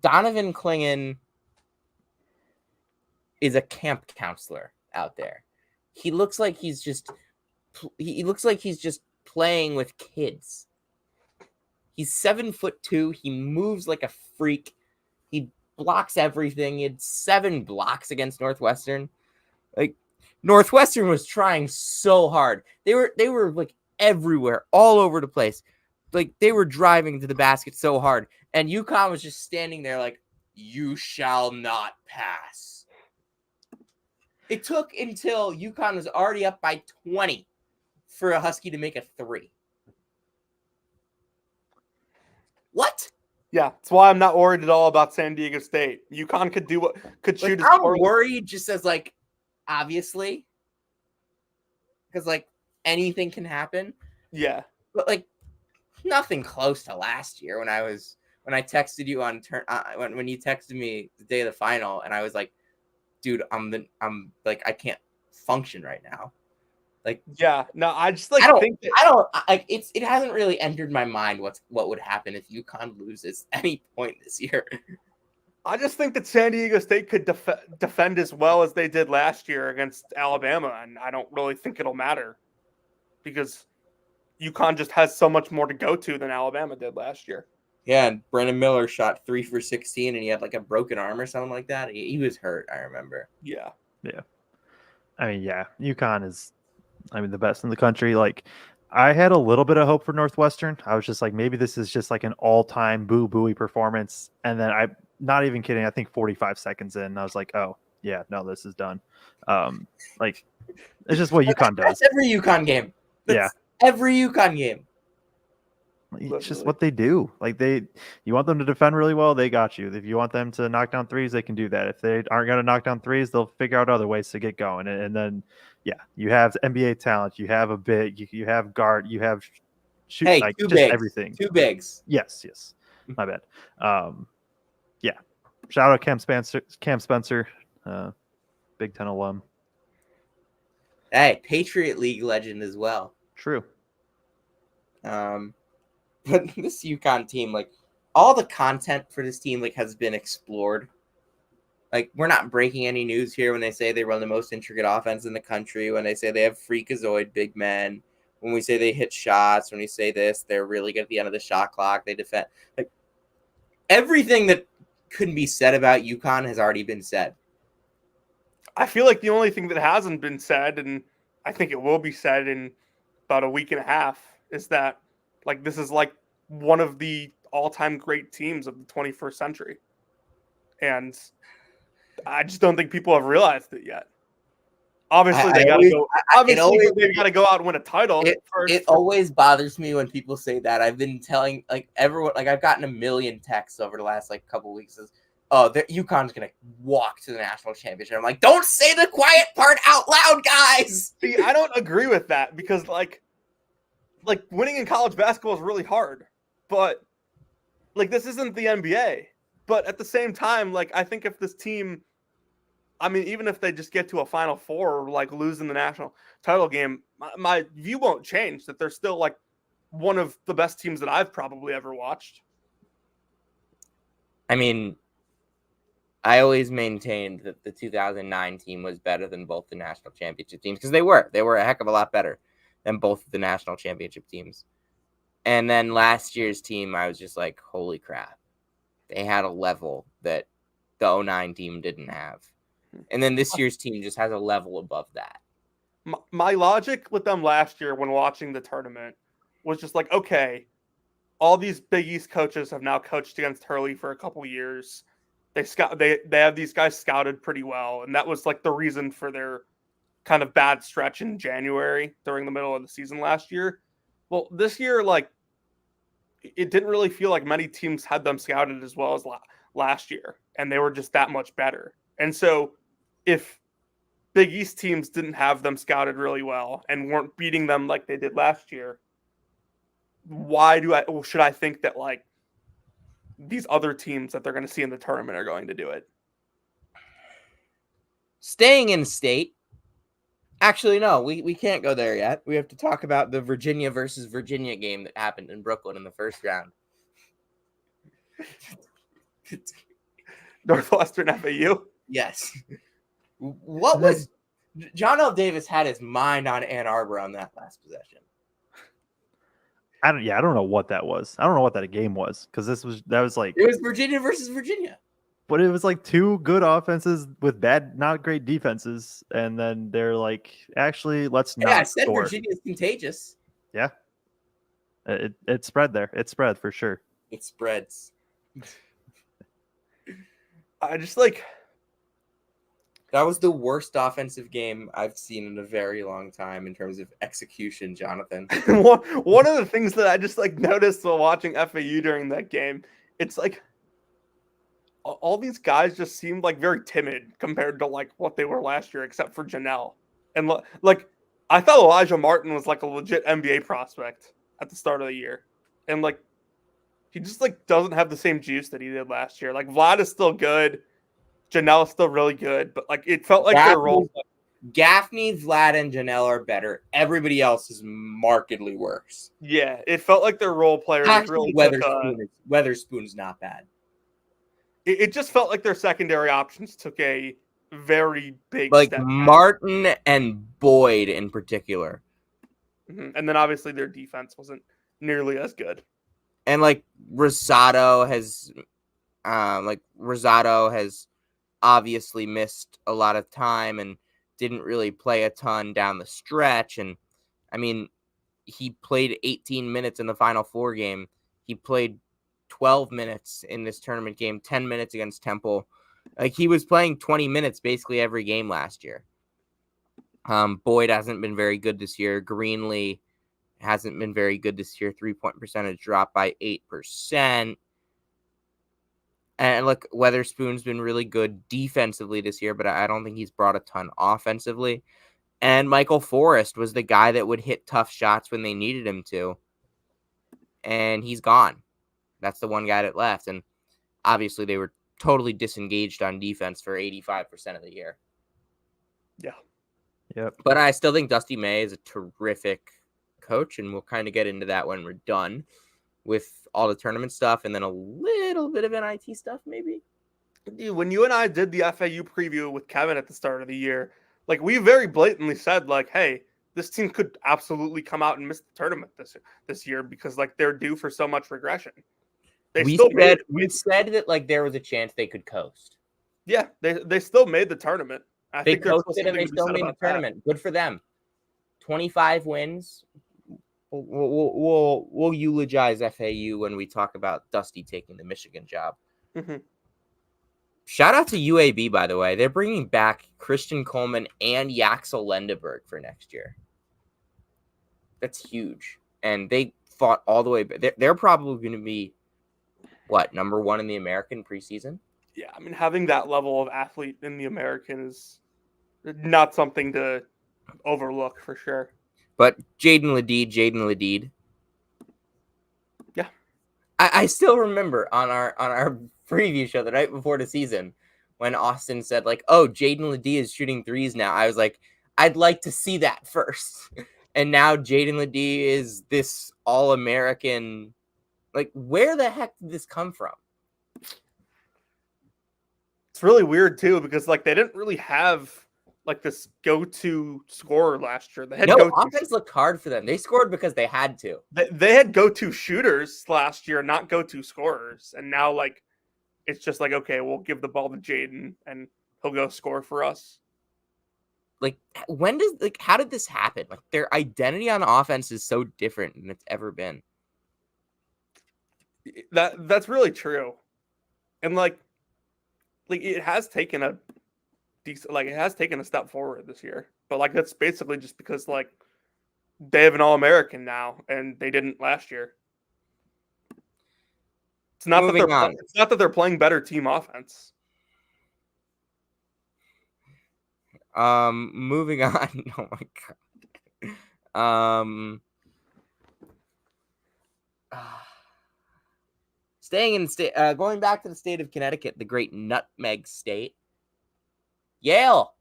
Donovan Clingan is a camp counselor out there. He looks like he's just playing with kids. He's 7'2". He moves like a freak. He blocks everything. He had 7 blocks against Northwestern. Northwestern was trying so hard. They were everywhere, all over the place. They were driving to the basket so hard. And UConn was just standing there you shall not pass. It took until UConn was already up by 20 for a Husky to make a 3. What? Yeah, that's why I'm not worried at all about San Diego State. UConn could shoot Like, as I'm poorly. worried just as like obviously because like anything can happen, Yeah, but like nothing close to last year when I texted you on when you texted me the day of the final and I was like, dude, I'm like I can't function right now. Like yeah. No, I just I don't think that I don't like it hasn't really entered my mind what would happen if UConn loses any point this year. I just think that San Diego State could defend as well as they did last year against Alabama, and I don't really think it'll matter because UConn just has so much more to go to than Alabama did last year. Yeah, and Brennan Miller shot 3 for 16 and he had like a broken arm or something like that. He was hurt, I remember. Yeah. I mean, yeah, UConn is, I mean, the best in the country. Like, I had a little bit of hope for Northwestern. I was just like, maybe this is just like an all-time boo-booey performance. And then not even kidding, I think 45 seconds in, I was like, oh, yeah, no, this is done. Like, it's just what UConn does. That's every UConn game. That's every UConn game. It's just what they do. Like you want them to defend really well, they got you. If you want them to knock down threes, they can do that. If they aren't going to knock down threes, they'll figure out other ways to get going. And then, yeah, you have NBA talent. You have a big. You have guard. You have shoot. Hey, like two just bigs. everything. Two bigs. Yes. My bad. Yeah. Shout out Cam Spencer, Big Ten alum. Hey, Patriot League legend as well. True. But this UConn team, like all the content for this team, like has been explored. Like we're not breaking any news here when they say they run the most intricate offense in the country. When they say they have freakazoid big men. When we say they hit shots. When we say this, they're really good at the end of the shot clock. They defend. Like everything that could be said about UConn has already been said. I feel like the only thing that hasn't been said, and I think it will be said in about a week and a half, is that like this is like one of the all-time great teams of the 21st century. And I just don't think people have realized it yet. Obviously, they got to go. Obviously, they've got to go out and win a title. It always bothers me when people say that. I've been telling like everyone, like I've gotten a million texts over the last like couple of weeks. Oh, UConn's gonna walk to the national championship. I'm like, don't say the quiet part out loud, guys. See, I don't agree with that because like winning in college basketball is really hard, but like this isn't the NBA. But at the same time, like I think if this team, I mean, even if they just get to a Final Four or like lose in the national title game, my view won't change that they're still like one of the best teams that I've probably ever watched. I mean, I always maintained that the 2009 team was better than both the national championship teams because they were a heck of a lot better than both of the national championship teams. And then last year's team, I was just like, holy crap. They had a level that the 09 team didn't have. And then this year's team just has a level above that. My logic with them last year when watching the tournament was just like, okay, all these Big East coaches have now coached against Hurley for a couple years. They have these guys scouted pretty well, and that was like the reason for their kind of bad stretch in January during the middle of the season last year. Well, this year, like it didn't really feel like many teams had them scouted as well as last year, and they were just that much better. And so if Big East teams didn't have them scouted really well and weren't beating them like they did last year, should I think that like these other teams that they're going to see in the tournament are going to do it? Staying in state. Actually, no, we can't go there yet. We have to talk about the Virginia versus Virginia game that happened in Brooklyn in the first round. Northwestern FAU? Yes. What was John L. Davis had his mind on Ann Arbor on that last possession. I don't know what that was. I don't know what that game was because that was like it was Virginia versus Virginia. But it was like two good offenses with not great defenses, and then they're like, actually, let's not. Yeah, I said score. Virginia's contagious. Yeah, it spread there. It spread for sure. It spreads. I just like that was the worst offensive game I've seen in a very long time in terms of execution, Jonathan. one of the things that I just like noticed while watching FAU during that game it's like all these guys just seemed like very timid compared to like what they were last year, except for Janelle. And like I thought Elijah Martin was like a legit NBA prospect at the start of the year, and like he just like doesn't have the same juice that he did last year. Like Vlad is still good, Janelle is still really good, but like it felt like their role. Gaffney, Vlad, and Janelle are better. Everybody else is markedly worse. Yeah, it felt like their role players Actually, really Weatherspoon's not bad. It just felt like their secondary options took a very big like step Martin back. And Boyd in particular. Mm-hmm. And then obviously their defense wasn't nearly as good. And like Rosado has obviously missed a lot of time and didn't really play a ton down the stretch. And I mean, he played 18 minutes in the Final Four game. He played 12 minutes in this tournament game, 10 minutes against Temple. Like he was playing 20 minutes basically every game last year. Boyd hasn't been very good this year. Greenlee hasn't been very good this year. 3-point percentage dropped by 8%. And look, Weatherspoon's been really good defensively this year, but I don't think he's brought a ton offensively. And Michael Forrest was the guy that would hit tough shots when they needed him to. And he's gone. That's the one guy that left. And obviously they were totally disengaged on defense for 85% of the year. Yeah. Yep. But I still think Dusty May is a terrific coach, and we'll kind of get into that when we're done with all the tournament stuff and then a little bit of NIT stuff, maybe. Dude, when you and I did the FAU preview with Kevin at the start of the year, like we very blatantly said, like, hey, this team could absolutely come out and miss the tournament this year because like they're due for so much regression. We said that like there was a chance they could coast. Yeah, they still made the tournament. I think coasted and they still made the tournament. That. Good for them. 25 wins. We'll eulogize FAU when we talk about Dusty taking the Michigan job. Mm-hmm. Shout out to UAB, by the way. They're bringing back Christian Coleman and Yaxel Lendeberg for next year. That's huge. And they fought all the way. They're probably going to be, number one in the American preseason? Yeah, I mean, having that level of athlete in the American is not something to overlook for sure. But Jaden Ledede. Yeah. I still remember on our preview show the night before the season when Austin said, like, oh, Jaden Ledede is shooting threes now. I was like, I'd like to see that first. And now Jaden Ledede is this All-American. Like, where the heck did this come from? It's really weird, too, because, like, they didn't really have like this go-to scorer last year. They had offense looked hard for them. They scored because they had to. They had go-to shooters last year, not go-to scorers. And now, like, it's just like, okay, we'll give the ball to Jaden and he'll go score for us. Like, how did this happen? Like, their identity on offense is so different than it's ever been. That's really true. And like it has taken a step forward this year, but like that's basically just because like they have an All-American now and they didn't last year. It's not that they're playing better team offense. Moving on. Oh my god. Staying in the state, going back to the state of Connecticut, the great Nutmeg State. Yale.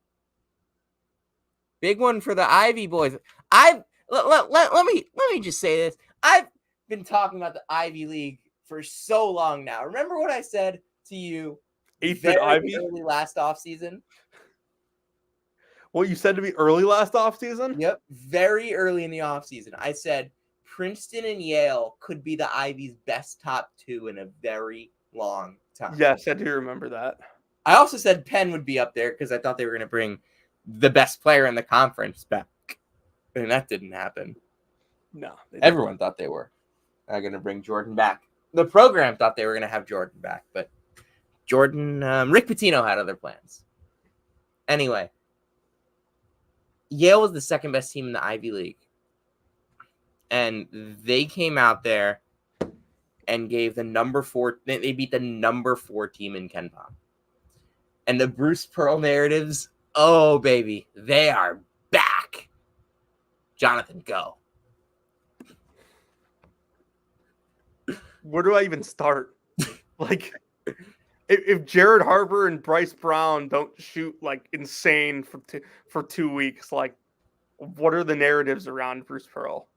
Big one for the Ivy boys. Let me just say this. I've been talking about the Ivy League for so long now. Remember what I said to you early last offseason? What you said to me early last offseason? Yep, very early in the offseason. I said Princeton and Yale could be the Ivy's best top two in a very long time. Yes, I do remember that. I also said Penn would be up there because I thought they were going to bring the best player in the conference back. And that didn't happen. No. Everyone thought they were going to bring Jordan back. The program thought they were going to have Jordan back, but Rick Pitino had other plans. Anyway, Yale was the second best team in the Ivy League. And they came out there and gave the number 4. They beat the number 4 team in Ken Pom. And the Bruce Pearl narratives, oh baby, they are back. Jonathan, go. Where do I even start? Like, if Jared Harper and Bryce Brown don't shoot like insane for 2 weeks, like, what are the narratives around Bruce Pearl?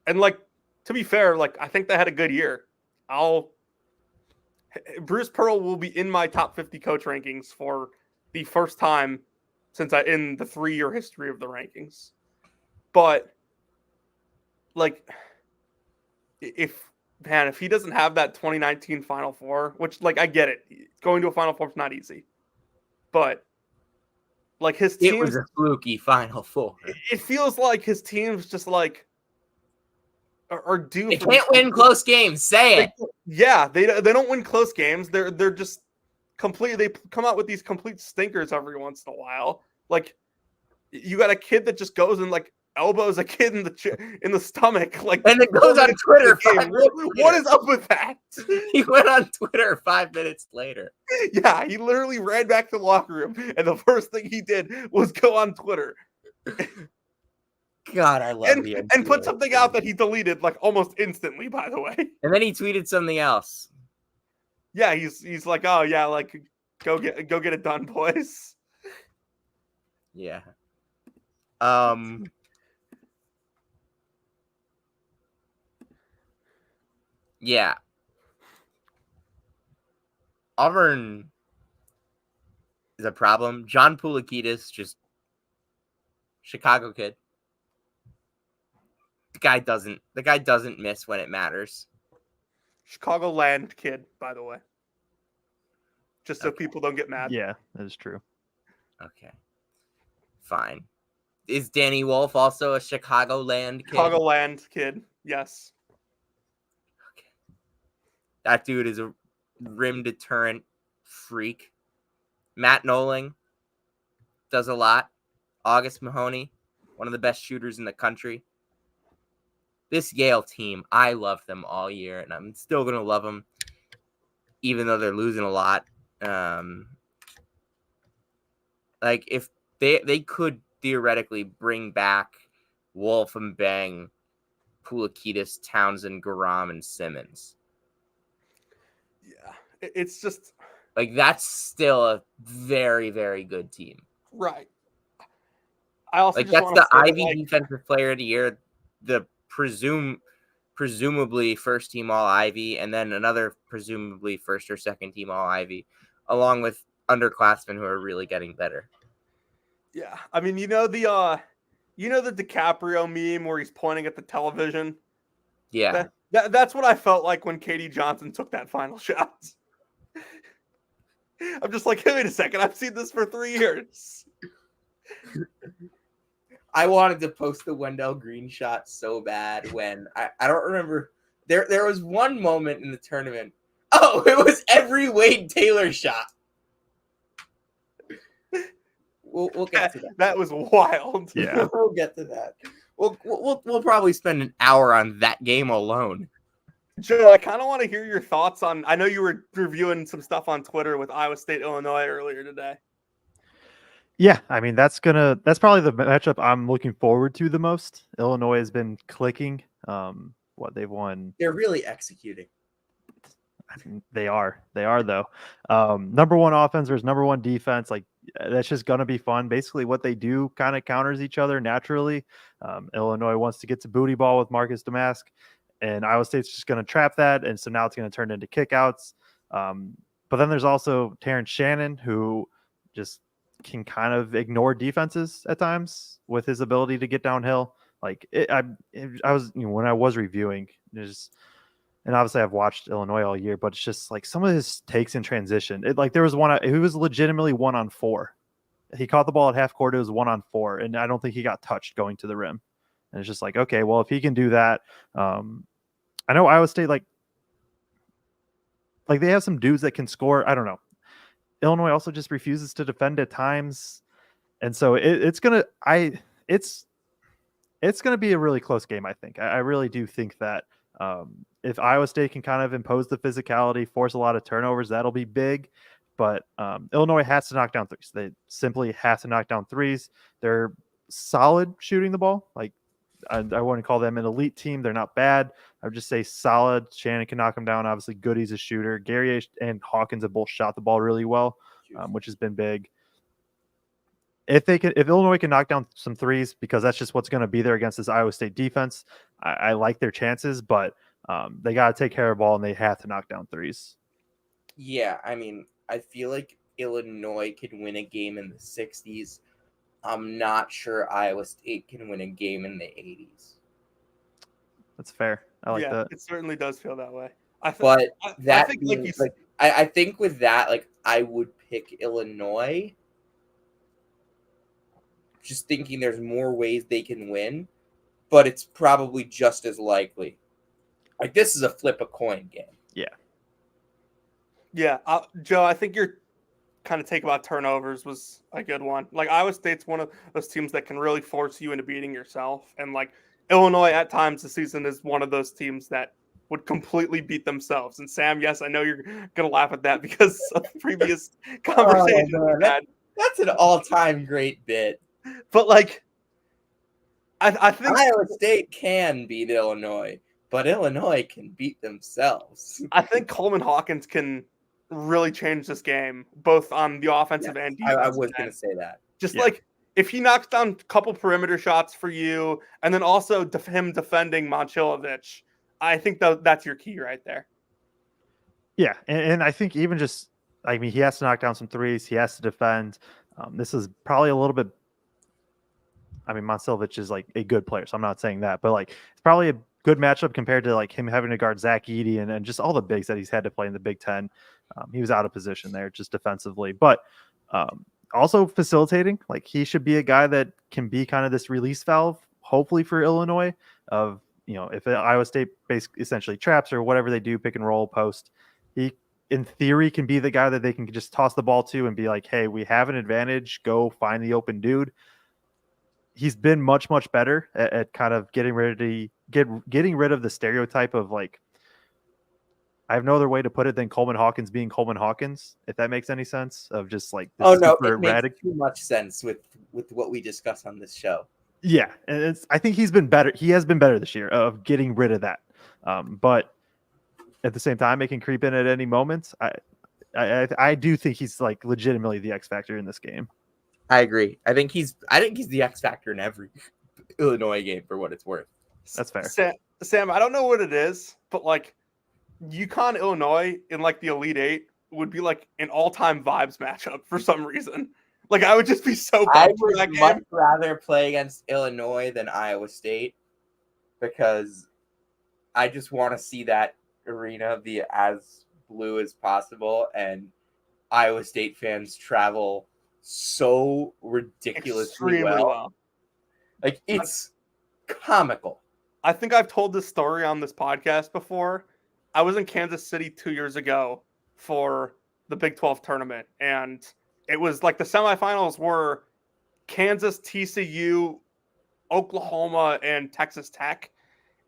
And like, to be fair, like, I think they had a good year. Bruce Pearl will be in my top 50 coach rankings for the first time in the 3-year history of the rankings. But like, if he doesn't have that 2019 Final Four, which, like, I get it, going to a Final Four is not easy, but like, his team, it was a fluky Final Four. It feels like his team's just like are due. They can't win close games. Say it. They don't win close games. They're just completely. They come out with these complete stinkers every once in a while. Like, you got a kid that just goes and like elbows a kid in the stomach, like, and it goes on Twitter. What is up with that? He went on Twitter 5 minutes later. Yeah, he literally ran back to the locker room, and the first thing he did was go on Twitter. God, I love the and put something out that he deleted like almost instantly, by the way. And then he tweeted something else. Yeah, he's like, oh yeah, like, go get it done, boys. Yeah. Yeah. Auburn is a problem. John Poulikitis, just Chicago kid. The guy doesn't miss when it matters. Chicagoland kid, by the way. Just so people don't get mad. Yeah, that is true. Okay. Fine. Is Danny Wolf also a Chicagoland kid? Chicagoland kid, yes. Okay. That dude is a rim deterrent freak. Matt Noling does a lot. August Mahoney, one of the best shooters in the country. This Yale team, I love them all year, and I'm still going to love them, even though they're losing a lot. Like, if they could theoretically bring back Wolf and Bang, Poulikitis, Townsend, Garam, and Simmons. Yeah, it's just like, that's still a very, very good team. Right. I also like, that's the Ivy Defensive Player of the Year, the presumably first team All Ivy, and then another presumably first or second team All Ivy, along with underclassmen who are really getting better. Yeah, I mean, the DiCaprio meme where he's pointing at the television. Yeah, that's what I felt like when Katie Johnson took that final shot. I'm just like, hey, wait a second, I've seen this for 3 years. I wanted to post the Wendell Green shot so bad when I don't remember. There was one moment in the tournament. Oh, it was every Wade Taylor shot. We'll get to that. That was wild. Yeah, we'll get to that. We'll probably spend an hour on that game alone. Joe, I kind of want to hear your thoughts on. I know you were reviewing some stuff on Twitter with Iowa State, Illinois earlier today. Yeah, I mean, that's probably the matchup I'm looking forward to the most. Illinois has been clicking. They've won. They're really executing. I mean, they are though. Number one offense versus number one defense. Like, that's just gonna be fun. Basically, what they do kind of counters each other naturally. Illinois wants to get to booty ball with Marcus Damask, and Iowa State's just gonna trap that, and so now it's gonna turn into kickouts. But then there's also Terrence Shannon, who just can kind of ignore defenses at times with his ability to get downhill. Like, I was, when I was reviewing, and obviously I've watched Illinois all year, but it's just like some of his takes in transition. There was one, he was legitimately 1-on-4. He caught the ball at half court. It was 1-on-4, and I don't think he got touched going to the rim. And it's just like, okay, well, if he can do that, I know Iowa State, like they have some dudes that can score. I don't know. Illinois also just refuses to defend at times, and so it's gonna be a really close game. I think I really do think that if Iowa State can kind of impose the physicality, force a lot of turnovers, that'll be big. But Illinois has to knock down threes. They simply have to knock down threes. They're solid shooting the ball. Like I wouldn't call them an elite team. They're not bad. I would just say solid. Shannon can knock them down. Obviously, Goody's a shooter. Gary and Hawkins have both shot the ball really well, which has been big. If Illinois can knock down some threes, because that's just what's going to be there against this Iowa State defense, I like their chances, but they got to take care of the ball and they have to knock down threes. Yeah, I mean, I feel like Illinois could win a game in the 60s. I'm not sure Iowa State can win a game in the 80s. That's fair. I like that. It certainly does feel that way. I think with that, like, I would pick Illinois. Just thinking there's more ways they can win, but it's probably just as likely. Like, this is a flip a coin game. Yeah, Joe, I think your kind of take about turnovers was a good one. Like, Iowa State's one of those teams that can really force you into beating yourself. And, like, Illinois at times this season is one of those teams that would completely beat themselves. And, Sam, yes, I know you're going to laugh at that because of previous conversations we had. That's an all-time great bit. But, like, I think Iowa State can beat Illinois, but Illinois can beat themselves. I think Coleman Hawkins can really change this game, both on the offensive and defensive. I was going to say that. Just like if he knocks down a couple perimeter shots for you, and then also him defending Momcilovic, I think that's your key right there. Yeah, and I think even just, I mean, he has to knock down some threes. He has to defend. This is probably a little bit. I mean, Momcilovic is like a good player, so I'm not saying that, but like it's probably a good matchup compared to like him having to guard Zach Edey and just all the bigs that he's had to play in the Big Ten. He was out of position there just defensively, but also facilitating. Like he should be a guy that can be kind of this release valve, hopefully for Illinois. Of if Iowa State essentially traps or whatever they do, pick and roll, post, he in theory can be the guy that they can just toss the ball to and be like, hey, we have an advantage. Go find the open dude. He's been much better at kind of getting rid of the stereotype of like, I have no other way to put it than Coleman Hawkins being Coleman Hawkins, if that makes any sense, of just like this it makes too much sense with what we discuss on this show. Yeah, and I think he's been better. He has been better this year of getting rid of that. But at the same time, it can creep in at any moment. I do think he's like legitimately the X factor in this game. I agree. I think he's the X factor in every Illinois game for what it's worth. That's fair. Sam, I don't know what it is, but like UConn, Illinois in like the Elite Eight would be like an all-time vibes matchup for some reason. Like I would just be so I would much rather play against Illinois than Iowa State because I just want to see that arena be as blue as possible, and Iowa State fans travel so ridiculously well. Like it's comical. I think I've told this story on this podcast before. I was in Kansas City 2 years ago for the Big 12 tournament, and it was like the semifinals were Kansas, TCU, Oklahoma, and Texas Tech.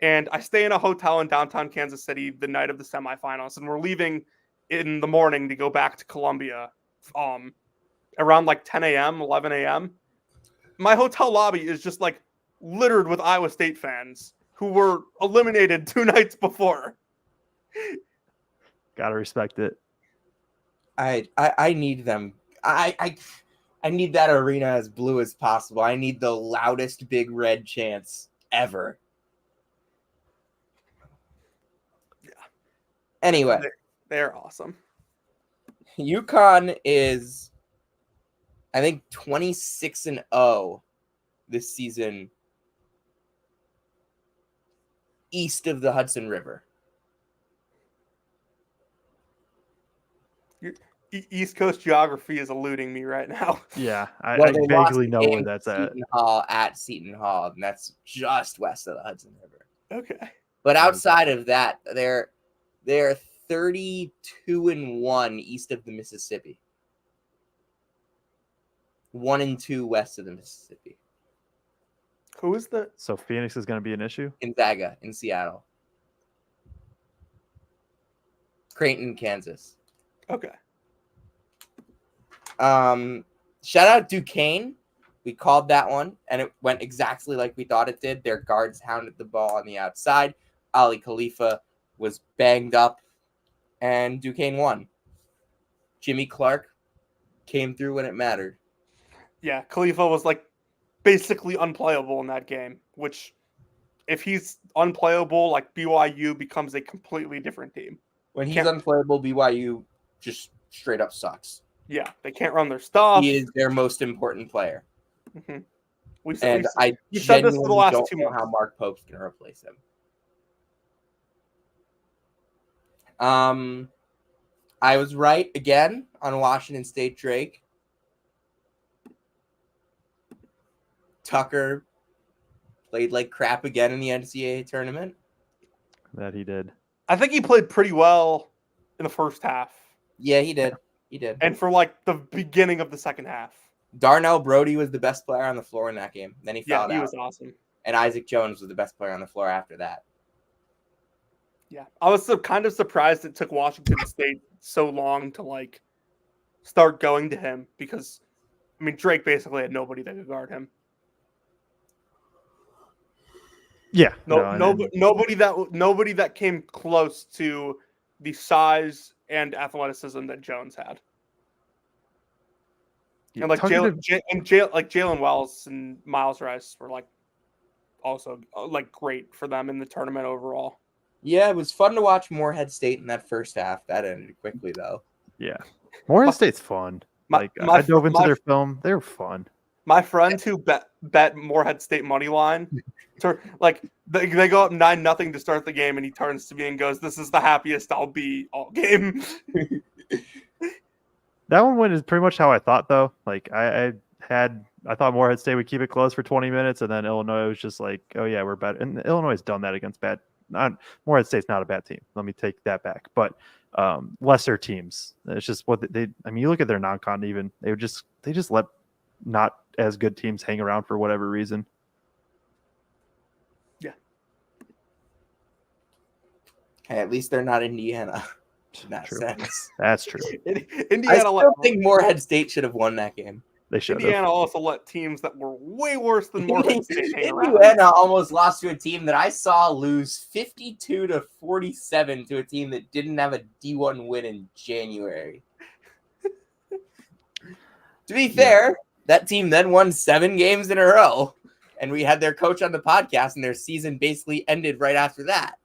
And I stay in a hotel in downtown Kansas City the night of the semifinals, and we're leaving in the morning to go back to Columbia around like 10 a.m., 11 a.m. My hotel lobby is just like littered with Iowa State fans who were eliminated 2 nights before. Gotta respect it. I need them. I need that arena as blue as possible. I need the loudest Big Red chants ever. Yeah. Anyway, they're awesome. UConn is, I think, 26-0 this season east of the Hudson River. East Coast geography is eluding me right now. Yeah, I vaguely know where that's at. Seton Hall, and that's just west of the Hudson River. Okay. But outside of that, they're 32-1 east of the Mississippi. 1-2 west of the Mississippi. Who is the? So Phoenix is going to be an issue? Gonzaga in Seattle. Creighton, Kansas. Okay. Shout out Duquesne. We called that one, and it went exactly like we thought it did. Their guards hounded the ball on the outside. Ali Khalifa was banged up, and Duquesne won. Jimmy Clark came through when it mattered. Yeah, Khalifa was like basically unplayable in that game, which if he's unplayable, like BYU becomes a completely different team. When he's unplayable, BYU just straight up sucks. Yeah, they can't run their stuff. He is their most important player. Mm-hmm. We said this for the last 2 months. How Mark Pope's going to replace him. I was right again on Washington State Drake. Tucker played like crap again in the NCAA tournament. That he did. I think he played pretty well in the first half. Yeah, he did. He did. And for like the beginning of the second half. Darnell Brody was the best player on the floor in that game. Then he fouled out. Yeah, he was awesome. And Isaac Jones was the best player on the floor after that. Yeah, I was kind of surprised it took Washington State so long to like start going to him because, I mean, Drake basically had nobody that could guard him. Yeah, nobody that came close to the size and athleticism that Jones had. And like Jalen Wells and Miles Rice were like also like great for them in the tournament overall. Yeah, it was fun to watch Morehead State in that first half. That ended quickly though. Yeah, Morehead State's fun. I dove into their film. They were fun. My friends who bet Morehead State money line, like they go up 9-0 to start the game, and he turns to me and goes, "This is the happiest I'll be all game." That one went is pretty much how I thought though. Like I thought Morehead State would keep it close for 20 minutes, and then Illinois was just like, "Oh yeah, we're better." And Illinois has done that against Morehead State's not a bad team. Let me take that back, but lesser teams. It's just what they. I mean, you look at their non-con. Even they just let not as good teams hang around for whatever reason. Yeah. Hey, at least they're not Indiana. In that true. sense. That's true. Indiana. I still think Morehead State should have won that game. They should. Indiana also let teams that were way worse than Morehead State hang around. Indiana almost lost to a team that I saw lose 52-47 to a team that didn't have a D1 win in January. To be fair, that team then won 7 games in a row, and we had their coach on the podcast, and their season basically ended right after that.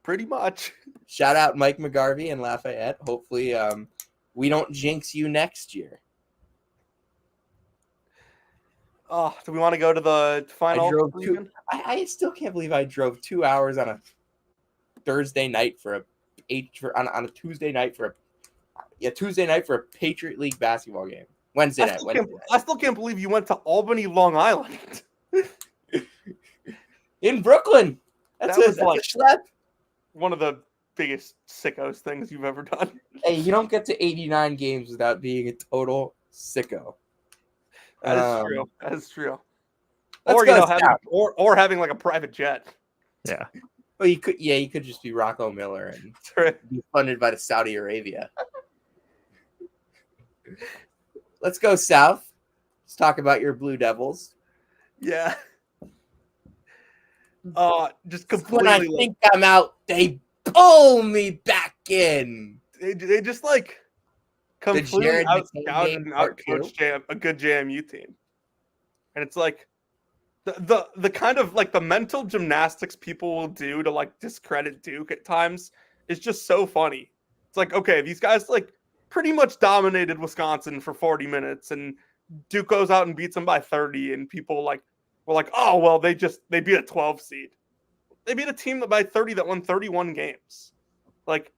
Pretty much. Shout out Mike McGarvey and Lafayette. Hopefully we don't jinx you next year. Oh, do we want to go to the final? I still can't believe I drove 2 hours on a Thursday night on a Tuesday night for a Patriot League basketball game. Wednesday night. I still can't believe you went to Albany, Long Island. In Brooklyn. That was like one of the biggest sickos things you've ever done. Hey, you don't get to 89 games without being a total sicko. That is true. That is true. Or having like a private jet. Yeah. Well, you could just be Rocco Miller and be funded by the Saudi Arabia. Let's go south. Let's talk about your Blue Devils. Yeah. Just completely. When I think I'm out, they pull me back in. They just like completely out-scout and out-coach a good JMU team, and it's like the kind of like the mental gymnastics people will do to like discredit Duke at times is just so funny. It's like, okay, these guys like pretty much dominated Wisconsin for 40 minutes, and Duke goes out and beats them by 30, and people like were like, oh well, they beat a 12 seed. They beat a team by 30 that won 31 games. Like,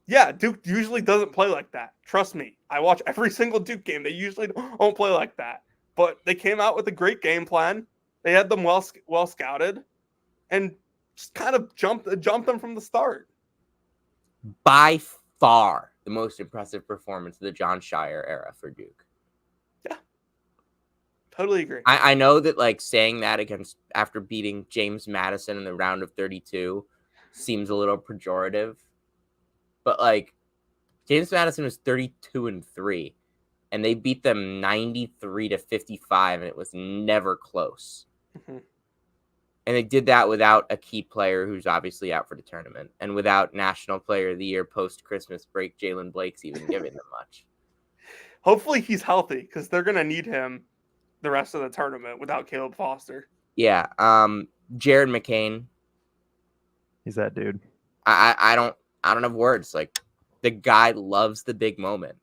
yeah, Duke usually doesn't play like that. Trust me. I watch every single Duke game. They usually don't play like that. But they came out with a great game plan. They had them well scouted and just kind of jumped them from the start. By far the most impressive performance of the John Shire era for Duke. Yeah. Totally agree. I know that like saying that after beating James Madison in the round of 32 seems a little pejorative. but like James Madison was 32-3, and they beat them 93-55, and it was never close. Mhm. And they did that without a key player who's obviously out for the tournament, and without National Player of the Year post Christmas break Jalen Blake's even giving them much. Hopefully he's healthy because they're gonna need him the rest of the tournament without Caleb Foster. Yeah, Jared McCain. He's that dude. I don't have words. Like, the guy loves the big moment.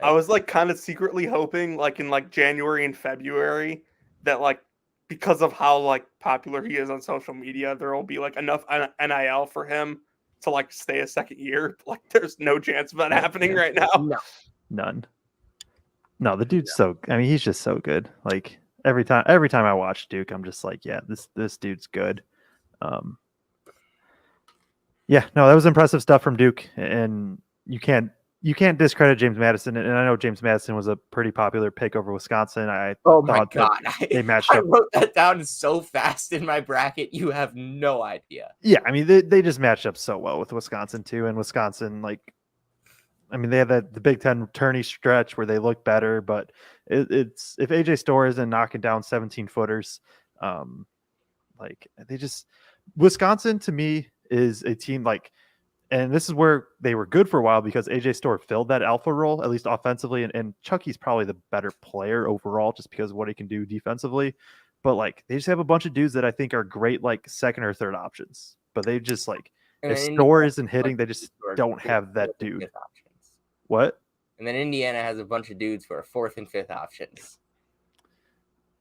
I was like kind of secretly hoping like in like January and February that like because of how like popular he is on social media, there will be like enough NIL for him to like stay a second year. Like there's no chance of that happening right now. No. None. No, the dude's so. I mean, he's just so good. Like every time I watch Duke, I'm just like, yeah, this dude's good. Yeah, no, that was impressive stuff from Duke, and you can't discredit James Madison. And I know James Madison was a pretty popular pick over Wisconsin. Oh my God, they matched I up. wrote that down so fast in my bracket. You have no idea. Yeah, I mean they just matched up so well with Wisconsin too, and Wisconsin like. I mean, they had the Big Ten tourney stretch where they look better, but it's if AJ Storr isn't knocking down 17-footers, like they just Wisconsin to me is a team like, and this is where they were good for a while because AJ Storr filled that alpha role at least offensively, and Chucky's probably the better player overall just because of what he can do defensively. But like they just have a bunch of dudes that I think are great like second or third options, but they just like if Storr isn't hitting, they just don't have that dude. What? And then Indiana has a bunch of dudes for fourth and fifth options.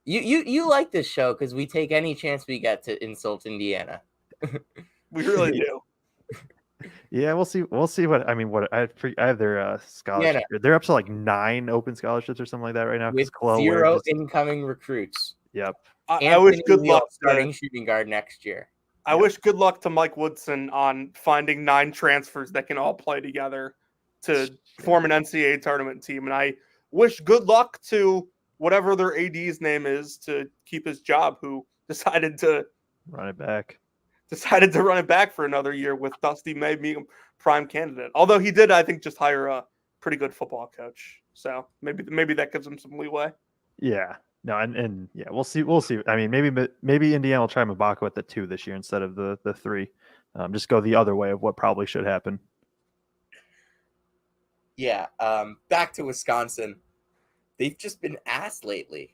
You like this show because we take any chance we get to insult Indiana. We really do. Yeah, we'll see. We'll see what I mean. What I have their scholarship. Yeah, they're up to like 9 open scholarships or something like that right now. With 0 incoming recruits. Yep. I wish good luck starting shooting guard next year. I wish good luck to Mike Woodson on finding 9 transfers that can all play together to form an NCAA tournament team. And I wish good luck to whatever their AD's name is to keep his job, who decided to run it back for another year with Dusty May being a prime candidate. Although he did, I think, just hire a pretty good football coach. So maybe that gives him some leeway. Yeah. No, and yeah, we'll see. I mean, maybe Indiana will try Mbako at the 2 this year instead of the 3. Just go the other way of what probably should happen. Yeah, back to Wisconsin. They've just been ass lately.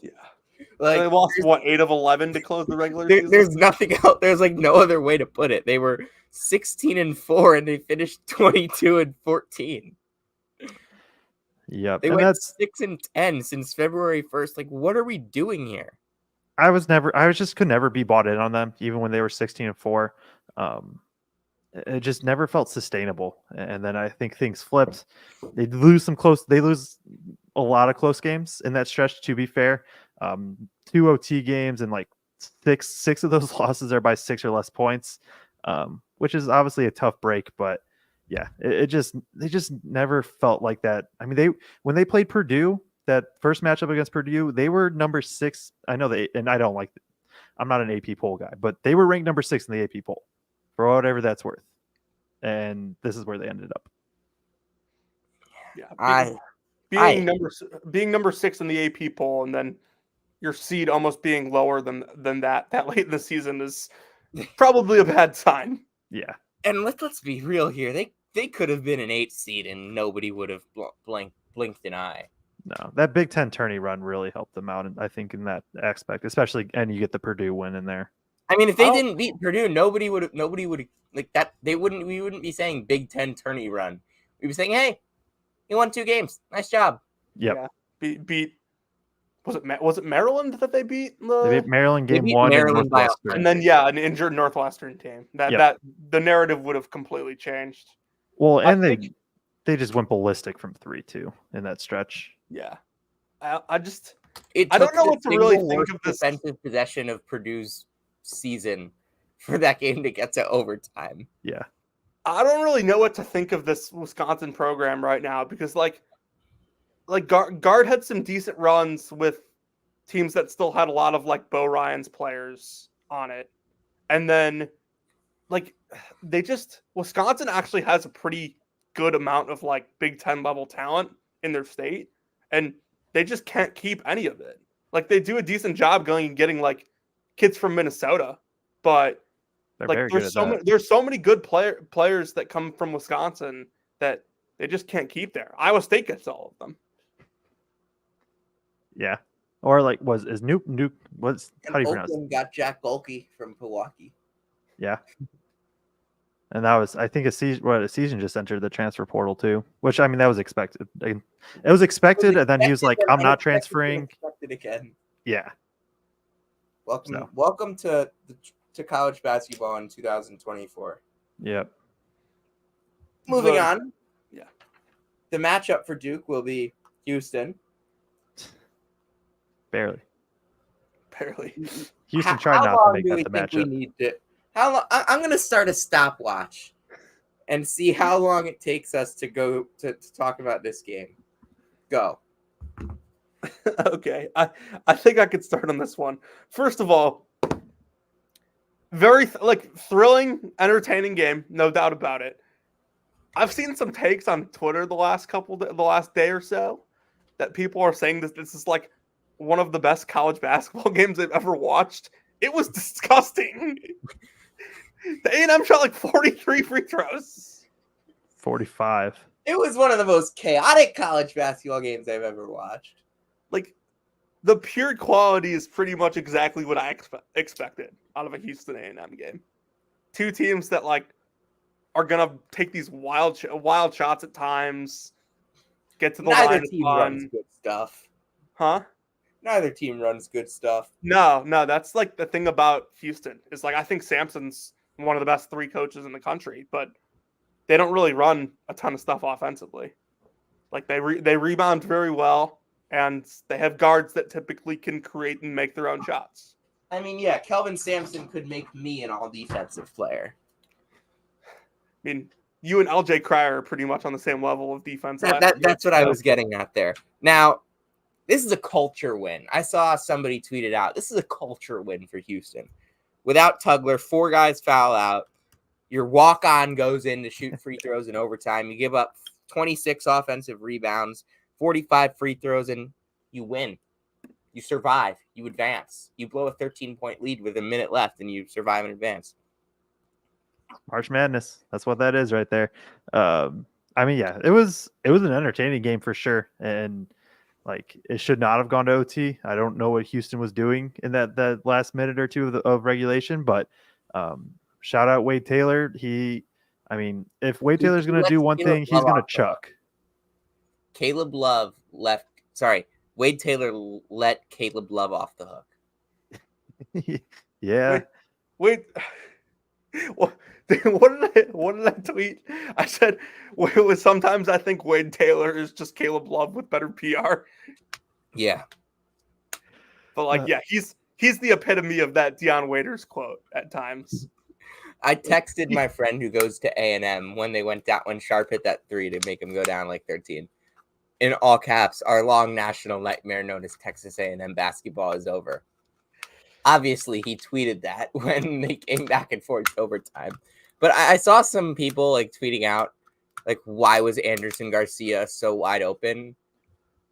Yeah. Like, they lost, 8 of 11 to close the regular season? There's nothing else. There's like no other way to put it. They were 16-4 and they finished 22-14. Yep. They went 6-10 since February 1st. Like, what are we doing here? I could never be bought in on them, even when they were 16-4. It just never felt sustainable. And then I think things flipped. They lose a lot of close games in that stretch, to be fair. 2 OT games and like six of those losses are by 6 or less points, which is obviously a tough break, but yeah, they just never felt like that. I mean, when they played Purdue, that first matchup against Purdue, they were number 6. I know I'm not an AP poll guy, but they were ranked number 6 in the AP poll for whatever that's worth. And this is where they ended up. Yeah. Being number 6 in the AP poll and then your seed almost being lower than that late in the season is probably a bad sign. Yeah. And let's be real here. They could have been an 8 seed and nobody would have blinked an eye. No, that Big Ten tourney run really helped them out, and I think in that aspect, especially, and you get the Purdue win in there. I mean, if they didn't beat Purdue, nobody would like that. We wouldn't be saying Big Ten tourney run. We'd be saying, hey, you won 2 games. Nice job. Yep. Yeah. Beat. Was it Maryland that they beat? They beat Maryland game 1 Maryland and then an injured Northwestern team. That the narrative would have completely changed. Well, and they just went ballistic from 3 too in that stretch. Yeah, I don't know what to really think of this defensive possession of Purdue's season for that game to get to overtime. Yeah, I don't really know what to think of this Wisconsin program right now because like guard had some decent runs with teams that still had a lot of like Bo Ryan's players on it, and then like Wisconsin actually has a pretty good amount of like Big Ten level talent in their state, and they just can't keep any of it. Like they do a decent job going and getting like kids from Minnesota, but They're like very good at that. there's so many good players that come from Wisconsin that they just can't keep there. Iowa State gets all of them. Yeah. Or like is Nuke what's And how do you pronounce it? Oakland got Jack Golke from Milwaukee. Yeah. And that was, I think, a season just entered the transfer portal too, which I mean that was expected. It was expected, and then he was like, "I'm not transferring." Expected again. Yeah. Welcome to college basketball in 2024. Yep. Moving on. Yeah. The matchup for Duke will be Houston. Barely. Houston How tried not to make that the matchup. We need to? How long? I'm going to start a stopwatch and see how long it takes us to go to talk about this game. Go. Okay, I think I could start on this one. First of all, very thrilling, entertaining game, no doubt about it. I've seen some takes on Twitter the last day or so that people are saying this is like one of the best college basketball games they've ever watched. It was disgusting. The A&M shot like 43 free throws. 45. It was one of the most chaotic college basketball games I've ever watched. Like, the pure quality is pretty much exactly what I expected out of a Houston A&M game. Two teams that like are gonna take these wild shots at times, get to the line. Neither team runs good stuff. Huh? Neither team runs good stuff. No, that's like the thing about Houston is like I think Sampson's one of the best 3 coaches in the country, but they don't really run a ton of stuff offensively. Like they rebound very well, and they have guards that typically can create and make their own shots. I mean, yeah, Kelvin Sampson could make me an all-defensive player. I mean, you and LJ Cryer are pretty much on the same level of defense. That's what I was getting at there. Now, this is a culture win. I saw somebody tweet it out. This is a culture win for Houston. Without Tugler, 4 guys foul out. Your walk-on goes in to shoot free throws in overtime. You give up 26 offensive rebounds, 45 free throws, and you win. You survive. You advance. You blow a 13-point lead with a minute left, and you survive and advance. March Madness. That's what that is right there. I mean, yeah, it was an entertaining game for sure, and like it should not have gone to OT. I don't know what Houston was doing in that last minute or two of regulation, but shout out Wade Taylor. If Wade Taylor's going to do one thing, he's going to chuck. Wade Taylor let Caleb Love off the hook. Yeah. Wait. What did I tweet? I said, sometimes I think Wade Taylor is just Caleb Love with better PR. Yeah. But he's the epitome of that Deion Waiters quote at times. I texted my friend who goes to A&M when Sharp hit that 3 to make him go down like 13. In all caps, our long national nightmare known as Texas A&M basketball is over. Obviously, he tweeted that when they came back and forth overtime. But I saw some people like tweeting out, like, why was Anderson Garcia so wide open?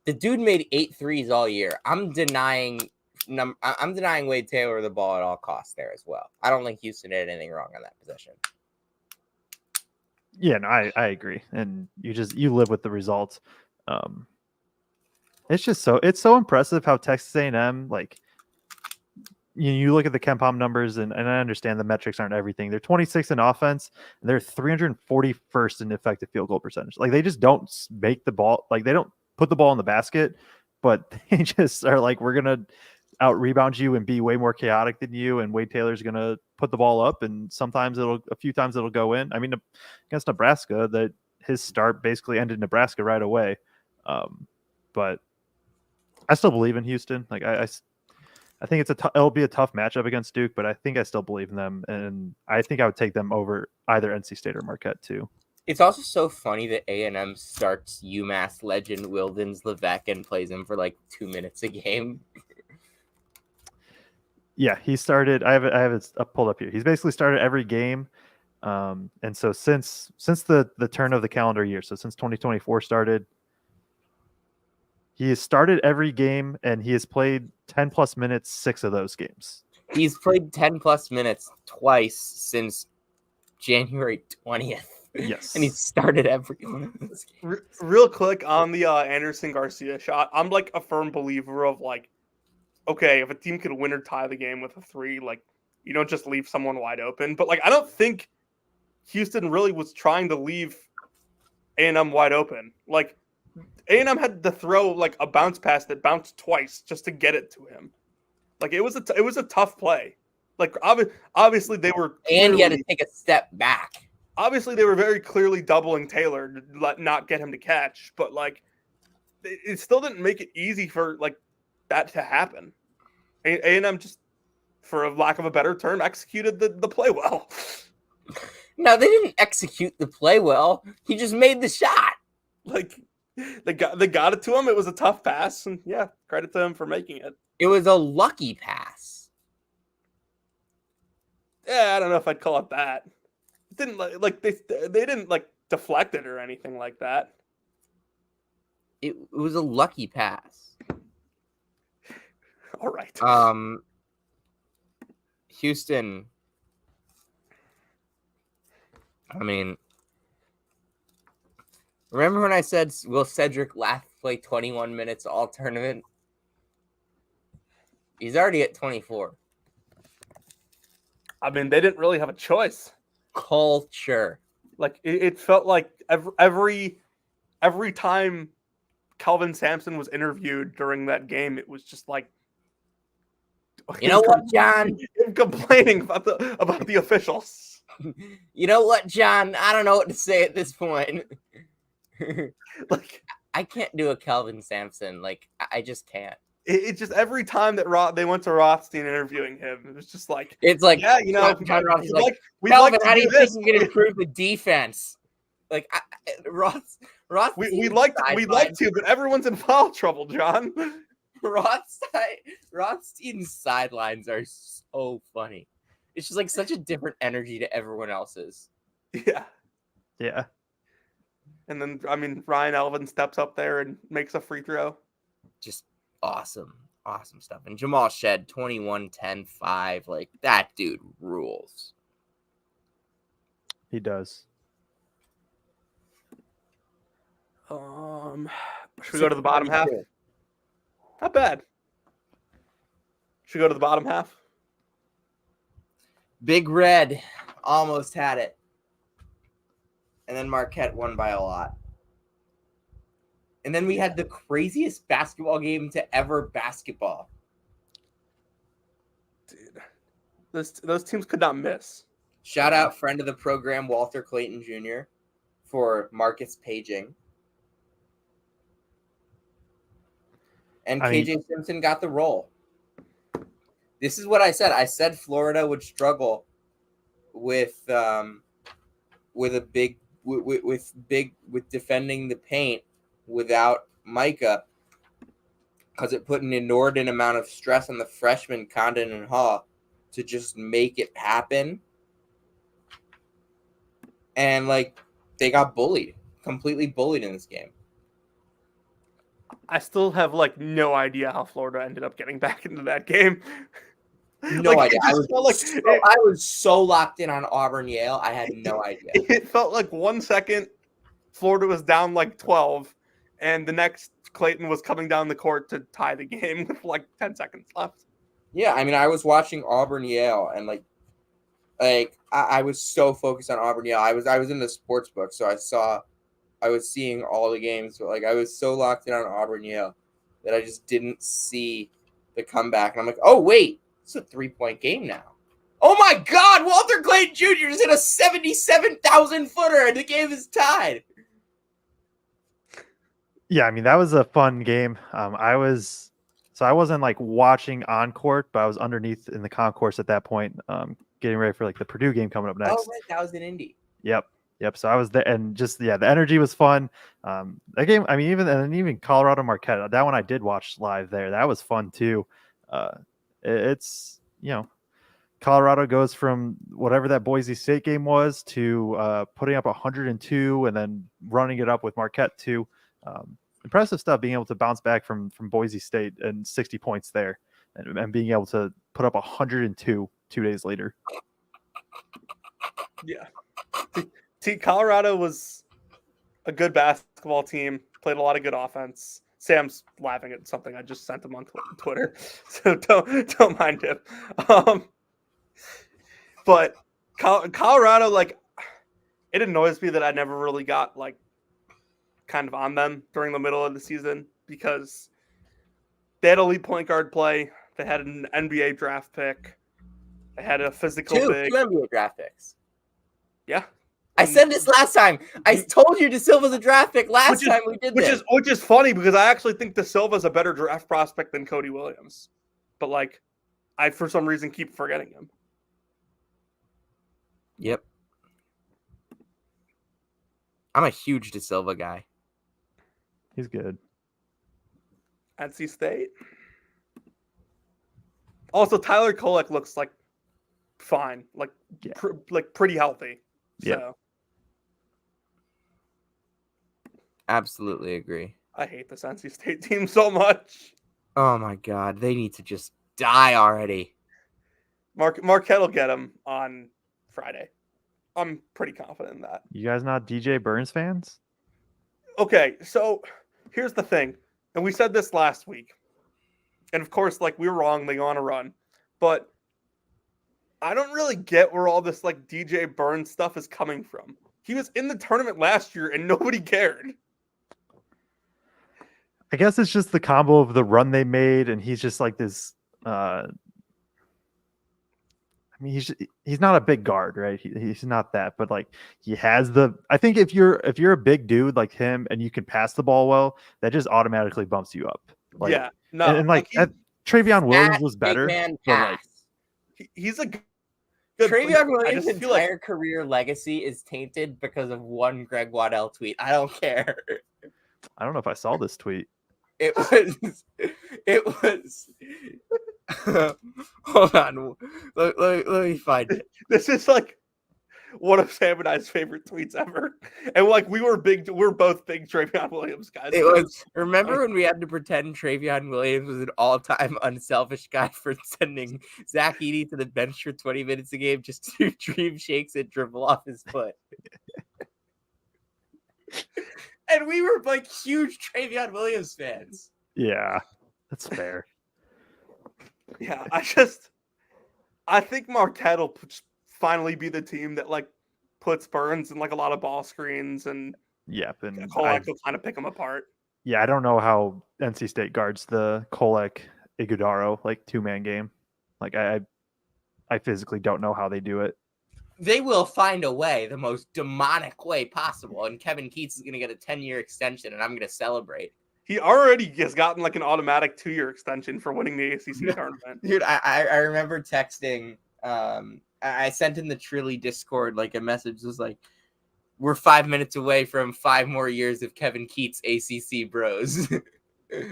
The dude made 8 threes all year. I'm denying Wade Taylor the ball at all costs there as well. I don't think Houston did anything wrong on that possession. Yeah, no, I agree. And you live with the results. It's so impressive how Texas A&M, like, you look at the KenPom numbers, and I understand the metrics aren't everything. They're 26th in offense, and they're 341st in effective field goal percentage. Like, they just don't make the ball. Like, they don't put the ball in the basket, but they just are like, we're going to out rebound you and be way more chaotic than you. And Wade Taylor's going to put the ball up, and a few times it'll go in. I mean, against Nebraska, his start basically ended Nebraska right away. But I still believe in Houston. Like, I think it'll be a tough matchup against Duke, but I think I still believe in them, and I think I would take them over either NC State or Marquette too. It's also so funny that A&M starts UMass legend Wildens Levesque and plays him for like 2 minutes a game. Yeah, he started. I have it pulled up here. He's basically started every game, And so since the turn of the calendar year, so since 2024 started, he has started every game and he has played 10 plus minutes 6 of those games. He's played 10 plus minutes twice since January 20th. Yes. And he started every one of those games. Real quick on the Anderson Garcia shot, I'm like a firm believer of like, okay, if a team could win or tie the game with a 3, like you don't just leave someone wide open. But like I don't think Houston really was trying to leave A&M wide open. Like A&M had to throw like a bounce pass that bounced twice just to get it to him. Like it was a tough play. Like obviously they were and he had to take a step back. Obviously they were very clearly doubling Taylor to not get him to catch, but like it still didn't make it easy for like that to happen. A&M just, for lack of a better term, executed the play well. No, they didn't execute the play well. He just made the shot. Like they got it to him. It was a tough pass, and yeah, credit to him for making it. It was a lucky pass. Yeah, I don't know if I'd call it that. It didn't like they didn't like deflect it or anything like that. It was a lucky pass. All right. Houston. I mean, remember when I said, will Cedric Lath play 21 minutes all tournament? He's already at 24. I mean, they didn't really have a choice. Culture. Like it felt like every time Calvin Sampson was interviewed during that game, it was just like, you know what, John? Him complaining about the officials. You know what, John? I don't know what to say at this point. Like I can't do a Calvin Sampson. Like I just can't. It just every time that they went to Rothstein interviewing him, it was just like, it's like, yeah, you know, John Rothstein's like, Calvin, like how do you think you can improve the defense? Like we like to, but everyone's in foul trouble, John. Rothstein's sidelines are so funny. It's just like such a different energy to everyone else's. Yeah. Yeah. And then, I mean, Ryan Elvin steps up there and makes a free throw. Just awesome stuff. And Jamal Shed, 21, 10, 5. Like, that dude rules. He does. Should we go to the bottom half? Not bad. Should we go to the bottom half? Big Red almost had it. And then Marquette won by a lot. And then we had the craziest basketball game to ever basketball. Dude, those teams could not miss. Shout out friend of the program, Walter Clayton Jr., for Marcus paging. And KJ Simpson got the role. This is what I said. I said Florida would struggle with defending the paint without Micah, because it put an inordinate amount of stress on the freshmen Condon and Hall to just make it happen. And like they got completely bullied in this game. I still have like no idea how Florida ended up getting back into that game. No idea. I was so locked in on Auburn Yale. I had no idea. It felt like 1 second Florida was down like 12, and the next Clayton was coming down the court to tie the game with like 10 seconds left. Yeah, I mean, I was watching Auburn Yale, and like I was so focused on Auburn Yale. I was in the sports book, so I was seeing all the games, but like I was so locked in on Auburn Yale that I just didn't see the comeback. And I'm like, oh wait, it's a 3-point game now. Oh my God, Walter Clayton Jr. is in a 77,000 footer, and the game is tied. Yeah, I mean that was a fun game. I wasn't like watching on court, but I was underneath in the concourse at that point, getting ready for like the Purdue game coming up next. Oh, right, that was in Indy. Yep. So I was there, and just the energy was fun. That game, I mean, even Colorado Marquette, that one I did watch live there. That was fun too. It's Colorado goes from whatever that Boise State game was to putting up 102 and then running it up with Marquette too. Impressive stuff, being able to bounce back from Boise State and 60 points there, and being able to put up 102 2 days later. Yeah. Colorado was a good basketball team, played a lot of good offense. Sam's laughing at something I just sent him on Twitter, so don't mind him. But Colorado, like, it annoys me that I never really got like kind of on them during the middle of the season, because they had elite point guard play, they had an NBA draft pick, they had a physical Two big. NBA draft picks. Yeah. I said this last time. I told you De Silva's a draft pick last time we did this. Which is funny, because I actually think De Silva's a better draft prospect than Cody Williams. But like, I for some reason keep forgetting him. Yep. I'm a huge De Silva guy. He's good. NC State. Also, Tyler Kolek looks like fine, like pretty healthy. So. Yeah. Absolutely agree. I hate this NC State team so much. Oh my god, they need to just die already. Marquette will get him on Friday. I'm pretty confident in that. You guys not DJ Burns fans? Okay, so here's the thing, and we said this last week, and of course, like, we were wrong. They go on a run, but I don't really get where all this like DJ Burns stuff is coming from. He was in the tournament last year, and nobody cared. I guess it's just the combo of the run they made, and he's just like this. I mean, he's not a big guard, right? He's not that, but like he has the. I think if you're a big dude like him and you can pass the ball well, that just automatically bumps you up. Like, yeah, no, and like Travion Williams was better. Man But like, he's a good Travion Williams' entire career legacy is tainted because of one Greg Waddell tweet. I don't care. I don't know if I saw this tweet. It was. Hold on. Let me find it. This is like one of Sam and I's favorite tweets ever. And like we're both big Travion Williams guys. It was. Remember when we had to pretend Travion Williams was an all-time unselfish guy for sending Zach Edey to the bench for 20 minutes a game just to dream shakes and dribble off his foot? And we were like huge Travion Williams fans. Yeah, that's fair. Yeah, I think Marquette will finally be the team that like puts Burns in like a lot of ball screens, and and Kolek will kind of pick them apart. Yeah, I don't know how NC State guards the Kolek Igudaro like 2-man game. Like I physically don't know how they do it. They will find a way, the most demonic way possible. And Kevin Keats is going to get a 10-year extension, and I'm going to celebrate. He already has gotten like an automatic 2-year extension for winning the ACC tournament. Dude, I remember texting. I sent in the Trilly Discord like a message that was like, "We're 5 minutes away from 5 more years of Kevin Keats ACC bros." Yeah,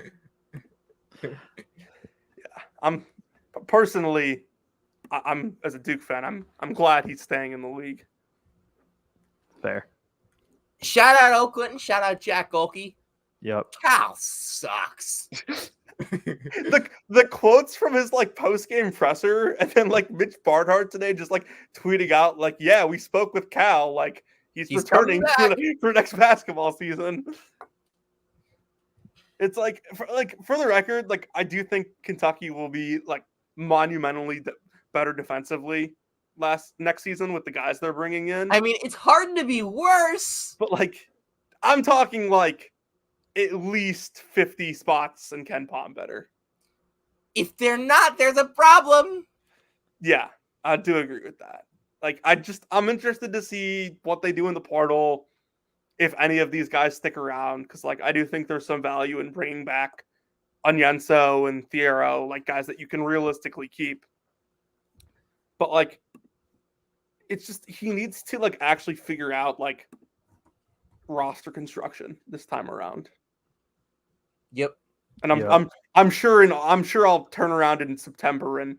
I'm personally. I'm as a Duke fan, I'm glad he's staying in the league. Fair. Shout out Oakland. Shout out Jack Golke. Yep. Cal sucks. the quotes from his like post game presser, and then like Mitch Barnhart today just like tweeting out like, "Yeah, we spoke with Cal. Like he's returning for next basketball season." It's like for the record, like I do think Kentucky will be like monumentally better defensively next season with the guys they're bringing in. I mean, it's hard to be worse. But like, I'm talking like at least 50 spots in Ken Palm better. If they're not, there's a problem. Yeah, I do agree with that. Like, I'm interested to see what they do in the portal, if any of these guys stick around, because like I do think there's some value in bringing back Onyenso and Thiero, like guys that you can realistically keep. But like, it's just he needs to like actually figure out like roster construction this time around. Yep. And I'm sure I'll turn around in September and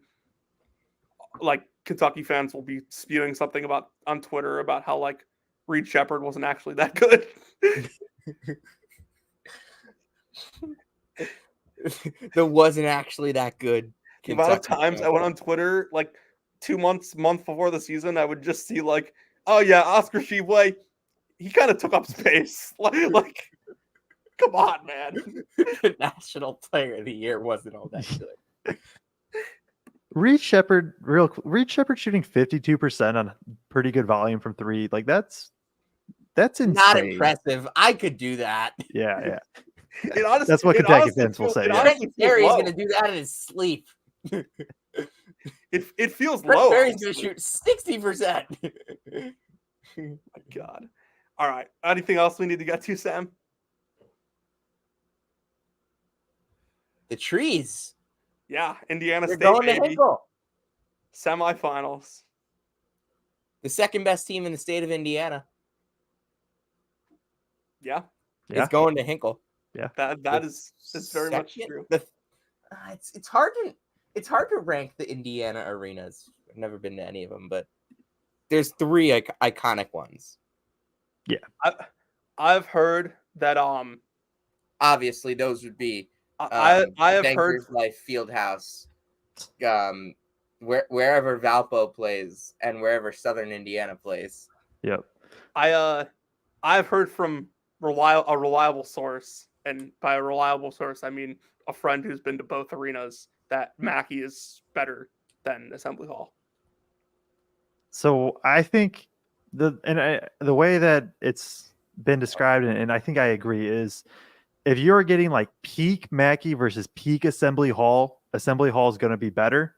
like Kentucky fans will be spewing something about on Twitter about how like Reed Shepherd wasn't actually that good. That wasn't actually that good. The amount of Kentucky times I fan. went on Twitter like 2 month before the season, I would just see like, oh yeah, Oscar Tshiebwe, he kind of took up space. Like, come on, man. The National Player of the Year wasn't all that good. Reed Shepherd shooting 52% on pretty good volume from three. Like that's insane. Not impressive. I could do that. Yeah. That's what Kentucky fans will say. Kentucky Terry's going to do that in his sleep. It feels Brett low. Perry's going to shoot 60%. My God. All right. Anything else we need to get to, Sam? The trees. Yeah, Indiana They're State, going to baby. Hinkle. Semifinals. The second best team in the state of Indiana. Yeah. It's going to Hinkle. Yeah. That is very much true. It's hard to rank the Indiana arenas. I've never been to any of them, but there's three iconic ones. Yeah. I've heard that obviously those would be I have Bankers heard Life Fieldhouse, wherever Valpo plays and wherever Southern Indiana plays. Yep. I've heard from a reliable source, and by a reliable source I mean a friend who's been to both arenas, that Mackey is better than Assembly Hall. So I think the way that it's been described, and I think I agree, is if you're getting like peak Mackey versus peak Assembly Hall is going to be better.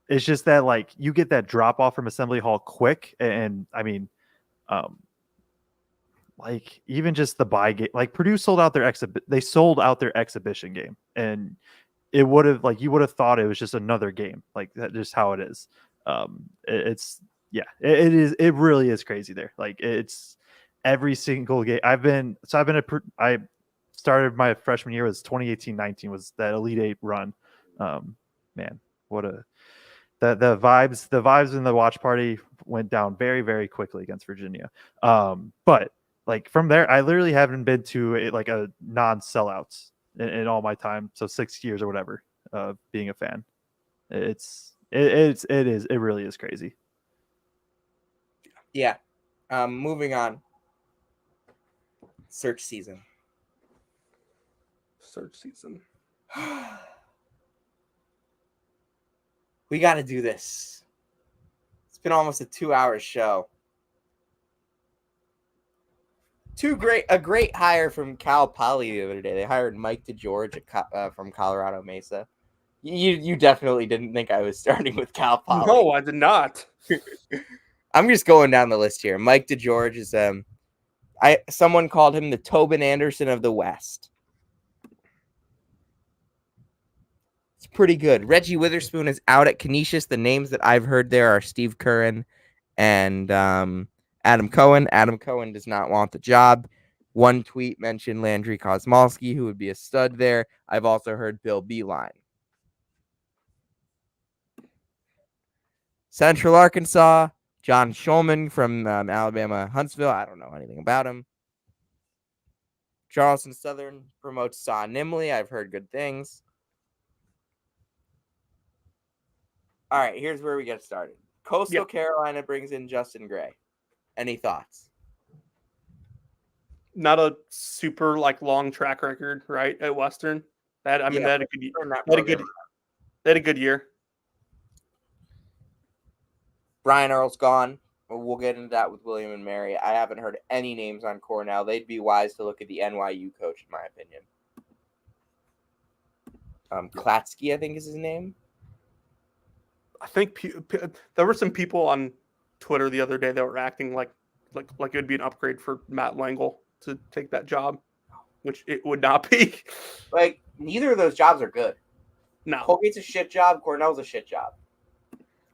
It's just that like you get that drop off from Assembly Hall quick, and I mean, like even just the buy game, like Purdue sold out their exhibition game, and it would have you would have thought it was just another game, like that's just how it is. It really is crazy there. Like it's every single game. I started my freshman year was 2018-19 was that Elite Eight run. Man, what the vibes in the watch party went down very, very quickly against Virginia. But like from there, I literally haven't been to a non-sellouts in all my time. So 6 years or whatever, being a fan. It really is crazy. Yeah. Moving on. Search season. We got to do this. It's been almost a 2-hour show. A great hire from Cal Poly the other day. They hired Mike DeGeorge from Colorado Mesa. You definitely didn't think I was starting with Cal Poly. No, I did not. I'm just going down the list here. Mike DeGeorge is someone called him the Tobin Anderson of the West. It's pretty good. Reggie Witherspoon is out at Canisius. The names that I've heard there are Steve Curran and Adam Cohen. Adam Cohen does not want the job. One tweet mentioned Landry Kosmalski, who would be a stud there. I've also heard Bill Beeline. Central Arkansas, John Schulman from Alabama Huntsville. I don't know anything about him. Charleston Southern promotes Saw Nimley. I've heard good things. All right, here's where we get started. Coastal Carolina brings in Justin Gray. Any thoughts? Not a super long track record, right? At Western. They had a good year. Brian Earl's gone. We'll get into that with William and Mary. I haven't heard any names on Cornell. They'd be wise to look at the NYU coach, in my opinion. Klatsky, I think is his name. I think there were some people on Twitter the other day that were acting like it would be an upgrade for Matt Langle to take that job, which it would not be. Like, neither of those jobs are good. No. Colgate's a shit job. Cornell's a shit job.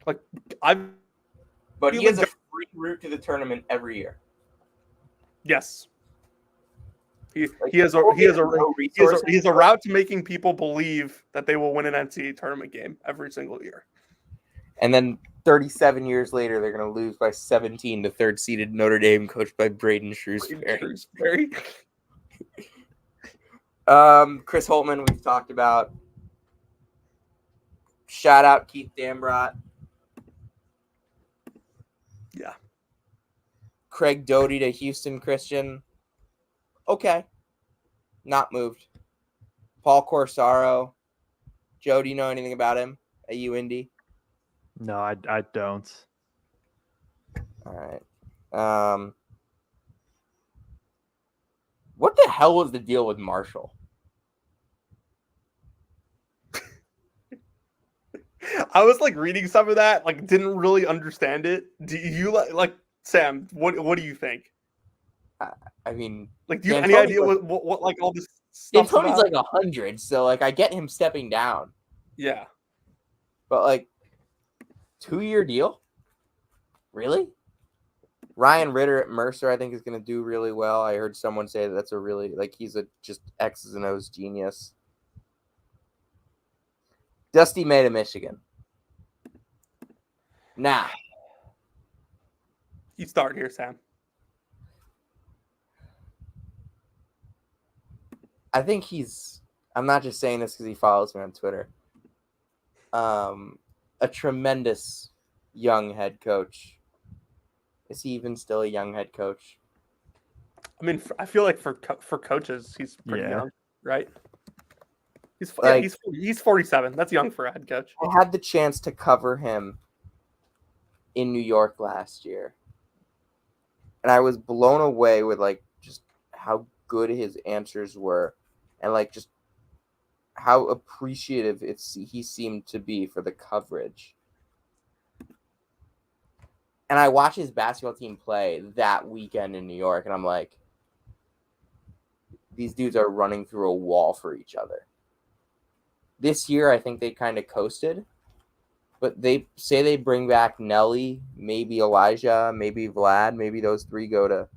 But he has a free route to the tournament every year. Yes. He has a route to making people believe that they will win an NCAA tournament game every single year. And then 37 years later, they're going to lose by 17 to third-seeded Notre Dame, coached by Braden Shrewsbury. Chris Holtman, we've talked about. Shout out Keith Dambrot. Yeah. Craig Doty to Houston Christian. Okay. Not moved. Paul Corsaro. Joe, do you know anything about him at UIndy? No, I don't. All right. What the hell was the deal with Marshall? I was like reading some of that, like didn't really understand it. Do you like Sam? What do you think? I mean, Like, do you have any idea what like all this stuff's D'Antoni's about? like 100, so like I get him stepping down. Yeah, but like 2-year deal, really? Ryan Ritter at Mercer, I think, is going to do really well. I heard someone say that that's a really he's a just X's and O's genius. Dusty May to Michigan. Now, you start here, Sam. I think I'm not just saying this because he follows me on Twitter. A tremendous young head coach. Is he even still a young head coach? I mean, I feel like for coaches, he's pretty young, right? He's 47. That's young for a head coach. I had the chance to cover him in New York last year, and I was blown away with just how good his answers were, and just how appreciative he seemed to be for the coverage. And I watched his basketball team play that weekend in New York, and I'm like, these dudes are running through a wall for each other. This year, I think they kind of coasted, but they say they bring back Nelly, maybe Elijah, maybe Vlad, maybe those three go to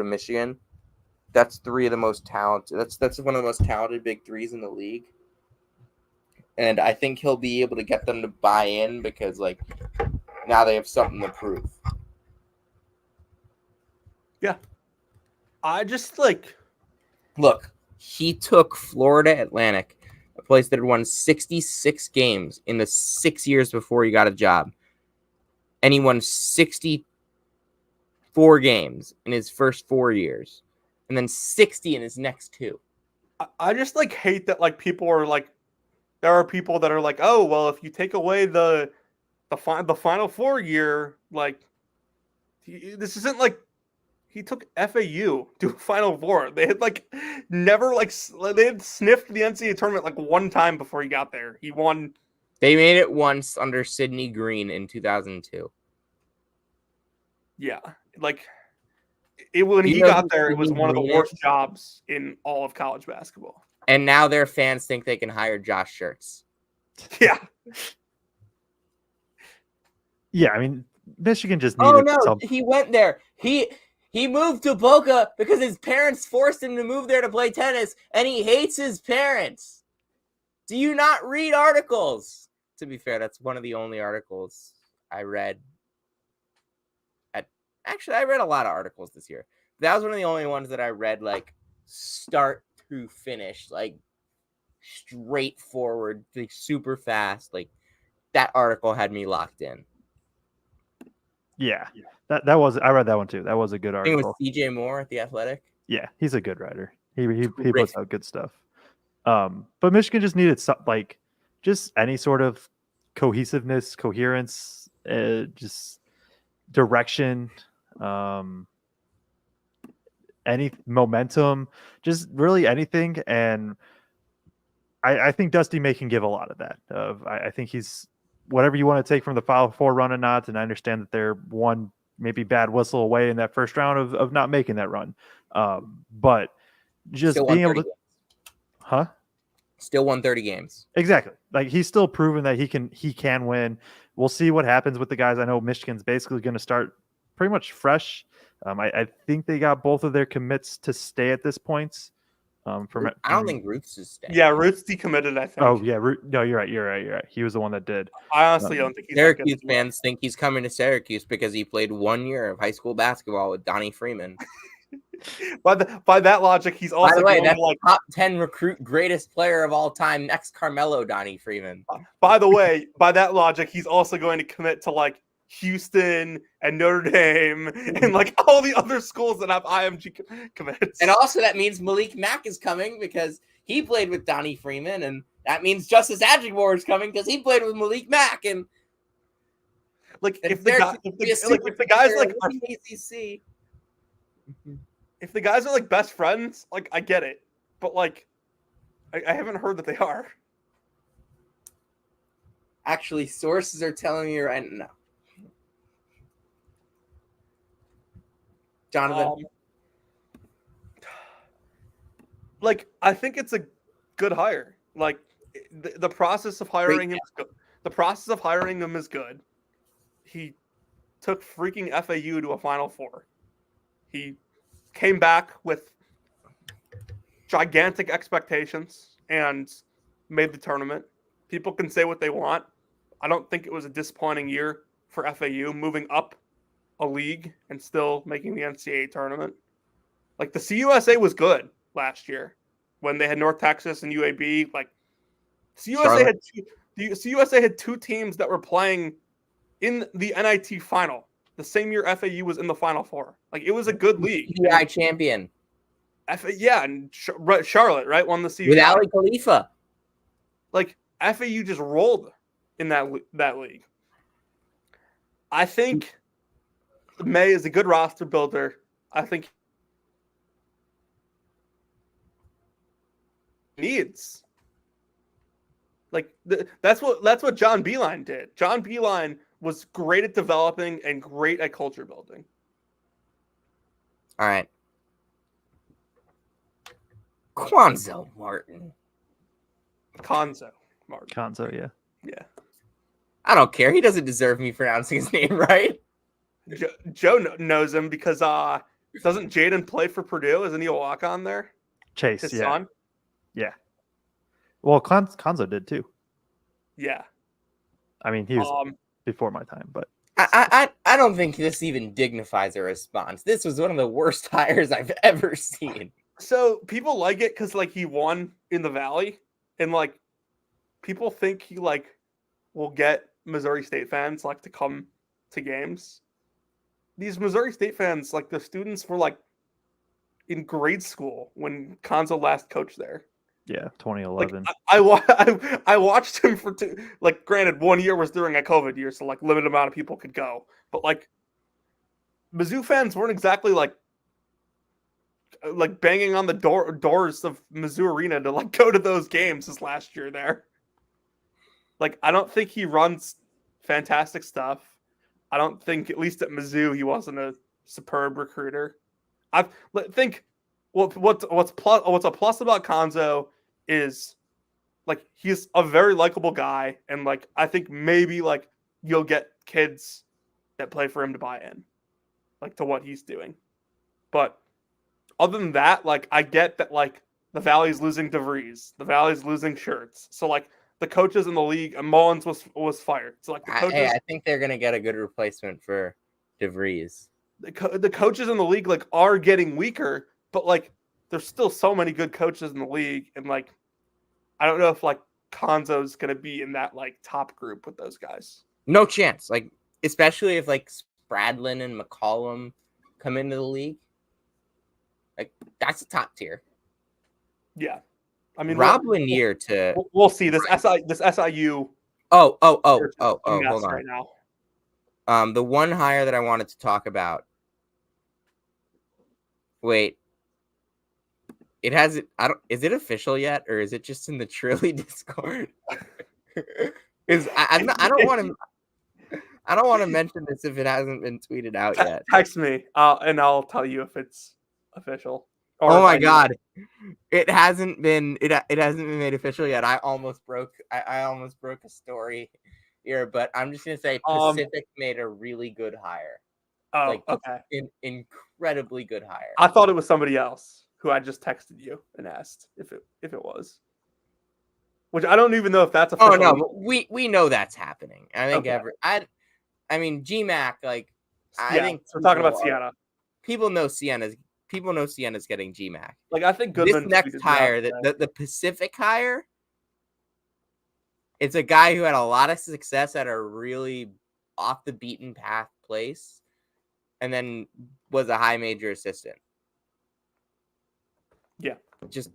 Michigan. That's three of the most talented. That's one of the most talented big threes in the league. And I think he'll be able to get them to buy in because now they have something to prove. Yeah. I just look, he took Florida Atlantic, a place that had won 66 games in the 6 years before he got a job. And he won 64 games in his first 4 years. And then 60 in his next 2. I just hate that people are there are people that are oh well, if you take away the Final Four year, this isn't he took FAU to a Final Four. They had never they had sniffed the NCAA tournament one time before he got there. He won. They made it once under Sidney Green in 2002. Yeah, when he got there, it was one of the worst jobs in all of college basketball. And now their fans think they can hire Josh Schertz. Yeah. Yeah, I mean, Michigan just needed something. He went there. He moved to Boca because his parents forced him to move there to play tennis, and he hates his parents. Do you not read articles? To be fair, that's one of the only articles I read. Actually, I read a lot of articles this year. That was one of the only ones that I read start through finish, straightforward, super fast. That article had me locked in. Yeah, that was. I read that one too. That was a good article. I think it was CJ Moore at The Athletic. Yeah, he's a good writer. He puts out good stuff. But Michigan just needed just any sort of cohesiveness, coherence, just direction, any momentum, just really anything. And I think Dusty May can give a lot of that. I think he's whatever you want to take from the Final Four run or not. And I understand that they're one maybe bad whistle away in that first round of not making that run. But just being able to, Still won 30 games. Exactly. He's still proven that he can win. We'll see what happens with the guys. I know Michigan's basically going to start pretty much fresh. I think they got both of their commits to stay at this point. From I don't think Roots is staying. Yeah, Roots decommitted, I think. Oh yeah, no, you're right. He was the one that did. I honestly don't think he's Syracuse that good. fans think he's coming to Syracuse because he played 1 year of high school basketball with Donnie Freeman. By that logic, he's also By the way, going that's to, like, top 10 recruit, greatest player of all time, next Carmelo Donnie Freeman. by the way, by that logic, he's also going to commit to like Houston and Notre Dame and like all the other schools that have IMG commits. And also that means Malik Mack is coming because he played with Donnie Freeman, and that means Justice Adjumore is coming because he played with Malik Mack. And like and if the guys are like best friends, like I get it, but like I haven't heard that they are. Actually, sources are telling me right now. Jonathan, like I think it's a good hire. Like the process of hiring him, the process of hiring him is good. He took freaking FAU to a Final Four. He came back with gigantic expectations and made the tournament. People can say what they want. I don't think it was a disappointing year for FAU, moving up a league and still making the NCAA tournament. Like the CUSA was good last year when they had North Texas and UAB. Like the CUSA had two teams that were playing in the NIT final the same year FAU was in the Final Four. Like it was a good league. CBI champion. And Charlotte, right, won the CBI with Ali Khalifa. Like FAU just rolled in that league. I think May is a good roster builder. I think he needs like that's what John Beilein did. John Beilein was great at developing and great at culture building. All right. Cuonzo Martin. Conzo Martin. Conzo, yeah. Yeah. I don't care. He doesn't deserve me pronouncing his name right. Joe knows him because doesn't Jaden play for Purdue? Isn't he a walk-on there? Chase, His yeah. son? Yeah. Well, Conzo did too. Yeah. I mean, he was before my time, but I don't think this even dignifies a response. This was one of the worst hires I've ever seen. So people like it because like he won in the Valley, and like people think he like will get Missouri State fans like to come to games. These Missouri State fans, like the students were like in grade school when Conzo last coached there. Yeah, 2011. Like, I watched him for like granted 1 year was during a COVID year, so like limited amount of people could go. But like Mizzou fans weren't exactly like banging on the doors of Mizzou Arena to like go to those games this last year there. Like I don't think he runs fantastic stuff. I don't think, at least at Mizzou, he wasn't a superb recruiter. I think what's a plus about Conzo is like he's a very likable guy, and like I think maybe like you'll get kids that play for him to buy in, like to what he's doing. But other than that, like I get that like the Valley's losing DeVries, the Valley's losing Shirts, so like the coaches in the league, and Mullins was fired. So like the coaches, I think they're gonna get a good replacement for DeVries. The coaches in the league like are getting weaker, but like there's still so many good coaches in the league, and like I don't know if like Conzo's gonna be in that like top group with those guys. No chance. Like especially if like Spradlin and McCollum come into the league. Like that's a top tier. Yeah. I mean, Rob Lanier to we'll see this SIU. Hold on. Right now. The one hire that I wanted to talk about. Wait. It has is it official yet, or is it just in the Trilly Discord? I don't want to mention this if it hasn't been tweeted out yet. Text me, and I'll tell you if it's official. Oh my god, it hasn't been made official yet. I almost broke a story here, but I'm just gonna say Pacific made a really good hire. Oh, okay, incredibly good hire. I thought it was somebody else. who I just texted you and asked if it was. Which I don't even know if that's official. Oh no, but we know that's happening. I think Okay. I mean GMAC, like I Yeah, think we're talking about people Sienna. people know Sienna's getting GMAC. Like I think This Goodman next tweeted hire, that. the Pacific hire, it's a guy who had a lot of success at a really off the beaten path place, and then was a high major assistant. Yeah. Just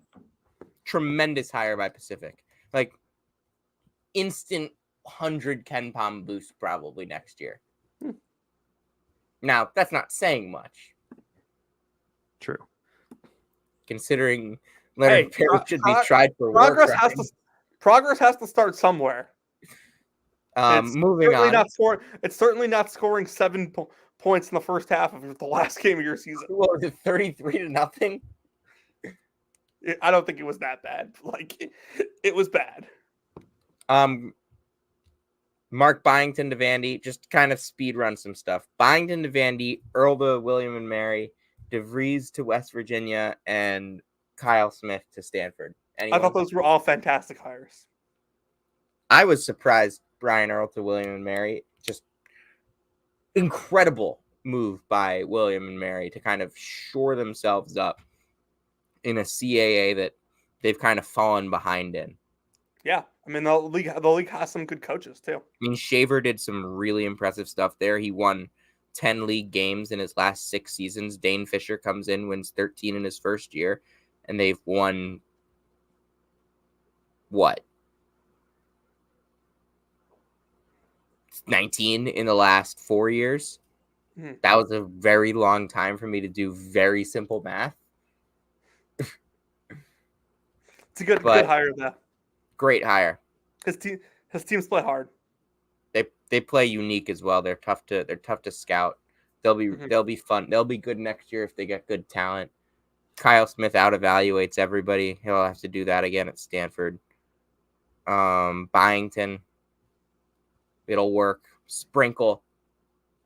tremendous hire by Pacific. Like instant 100 Ken Palm boost probably next year. Now, that's not saying much. True. Considering Leonard Perry should be tried for progress war crimes. Progress has to start somewhere. Moving on. It's certainly not scoring 7 points in the first half of the last game of your season. What was it, 33-0? I don't think it was that bad. Like, it was bad. Mark Byington to Vandy, just kind of speed run some stuff. Byington to Vandy, Earl to William and Mary, DeVries to West Virginia, and Kyle Smith to Stanford. Anyone? I thought those were all fantastic hires. I was surprised Brian Earl to William and Mary. Just incredible move by William and Mary to kind of shore themselves up in a CAA that they've kind of fallen behind in. Yeah, I mean the league has some good coaches too. I mean, Shaver did some really impressive stuff there. He won 10 league games in his last 6 seasons. Dane Fisher comes in, wins 13 in his first year, and they've won what? 19 in the last 4 years. That was a very long time for me to do very simple math. It's a good hire though. Great hire. His teams play hard. They play unique as well. They're tough to scout. They'll be fun. They'll be good next year if they get good talent. Kyle Smith out evaluates everybody. He'll have to do that again at Stanford. Byington. It'll work. Sprinkle.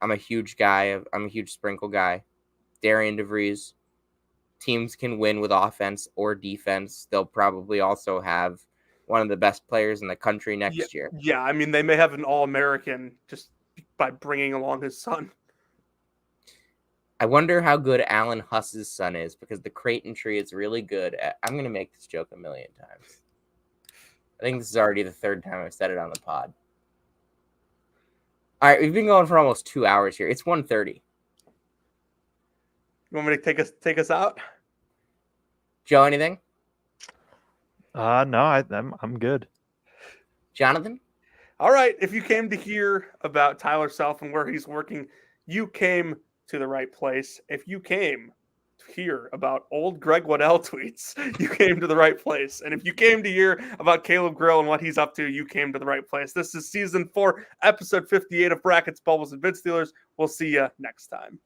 I'm a huge Sprinkle guy. Darian DeVries. Teams can win with offense or defense. They'll probably also have one of the best players in the country next year. Yeah, I mean, they may have an All-American just by bringing along his son. I wonder how good Alan Huss's son is, because the Creighton tree is really good. I'm going to make this joke a million times. I think this is already the 3rd time I've said it on the pod. All right, we've been going for almost 2 hours here. It's 1:30. You want me to take us out? Joe, anything? No, I'm good. Jonathan? All right. If you came to hear about Tyler Self and where he's working, you came to the right place. If you came to hear about old Greg Waddell tweets, you came to the right place. And if you came to hear about Caleb Grill and what he's up to, you came to the right place. This is season 4, episode 58 of Brackets, Bubbles, and Bid Stealers. We'll see you next time.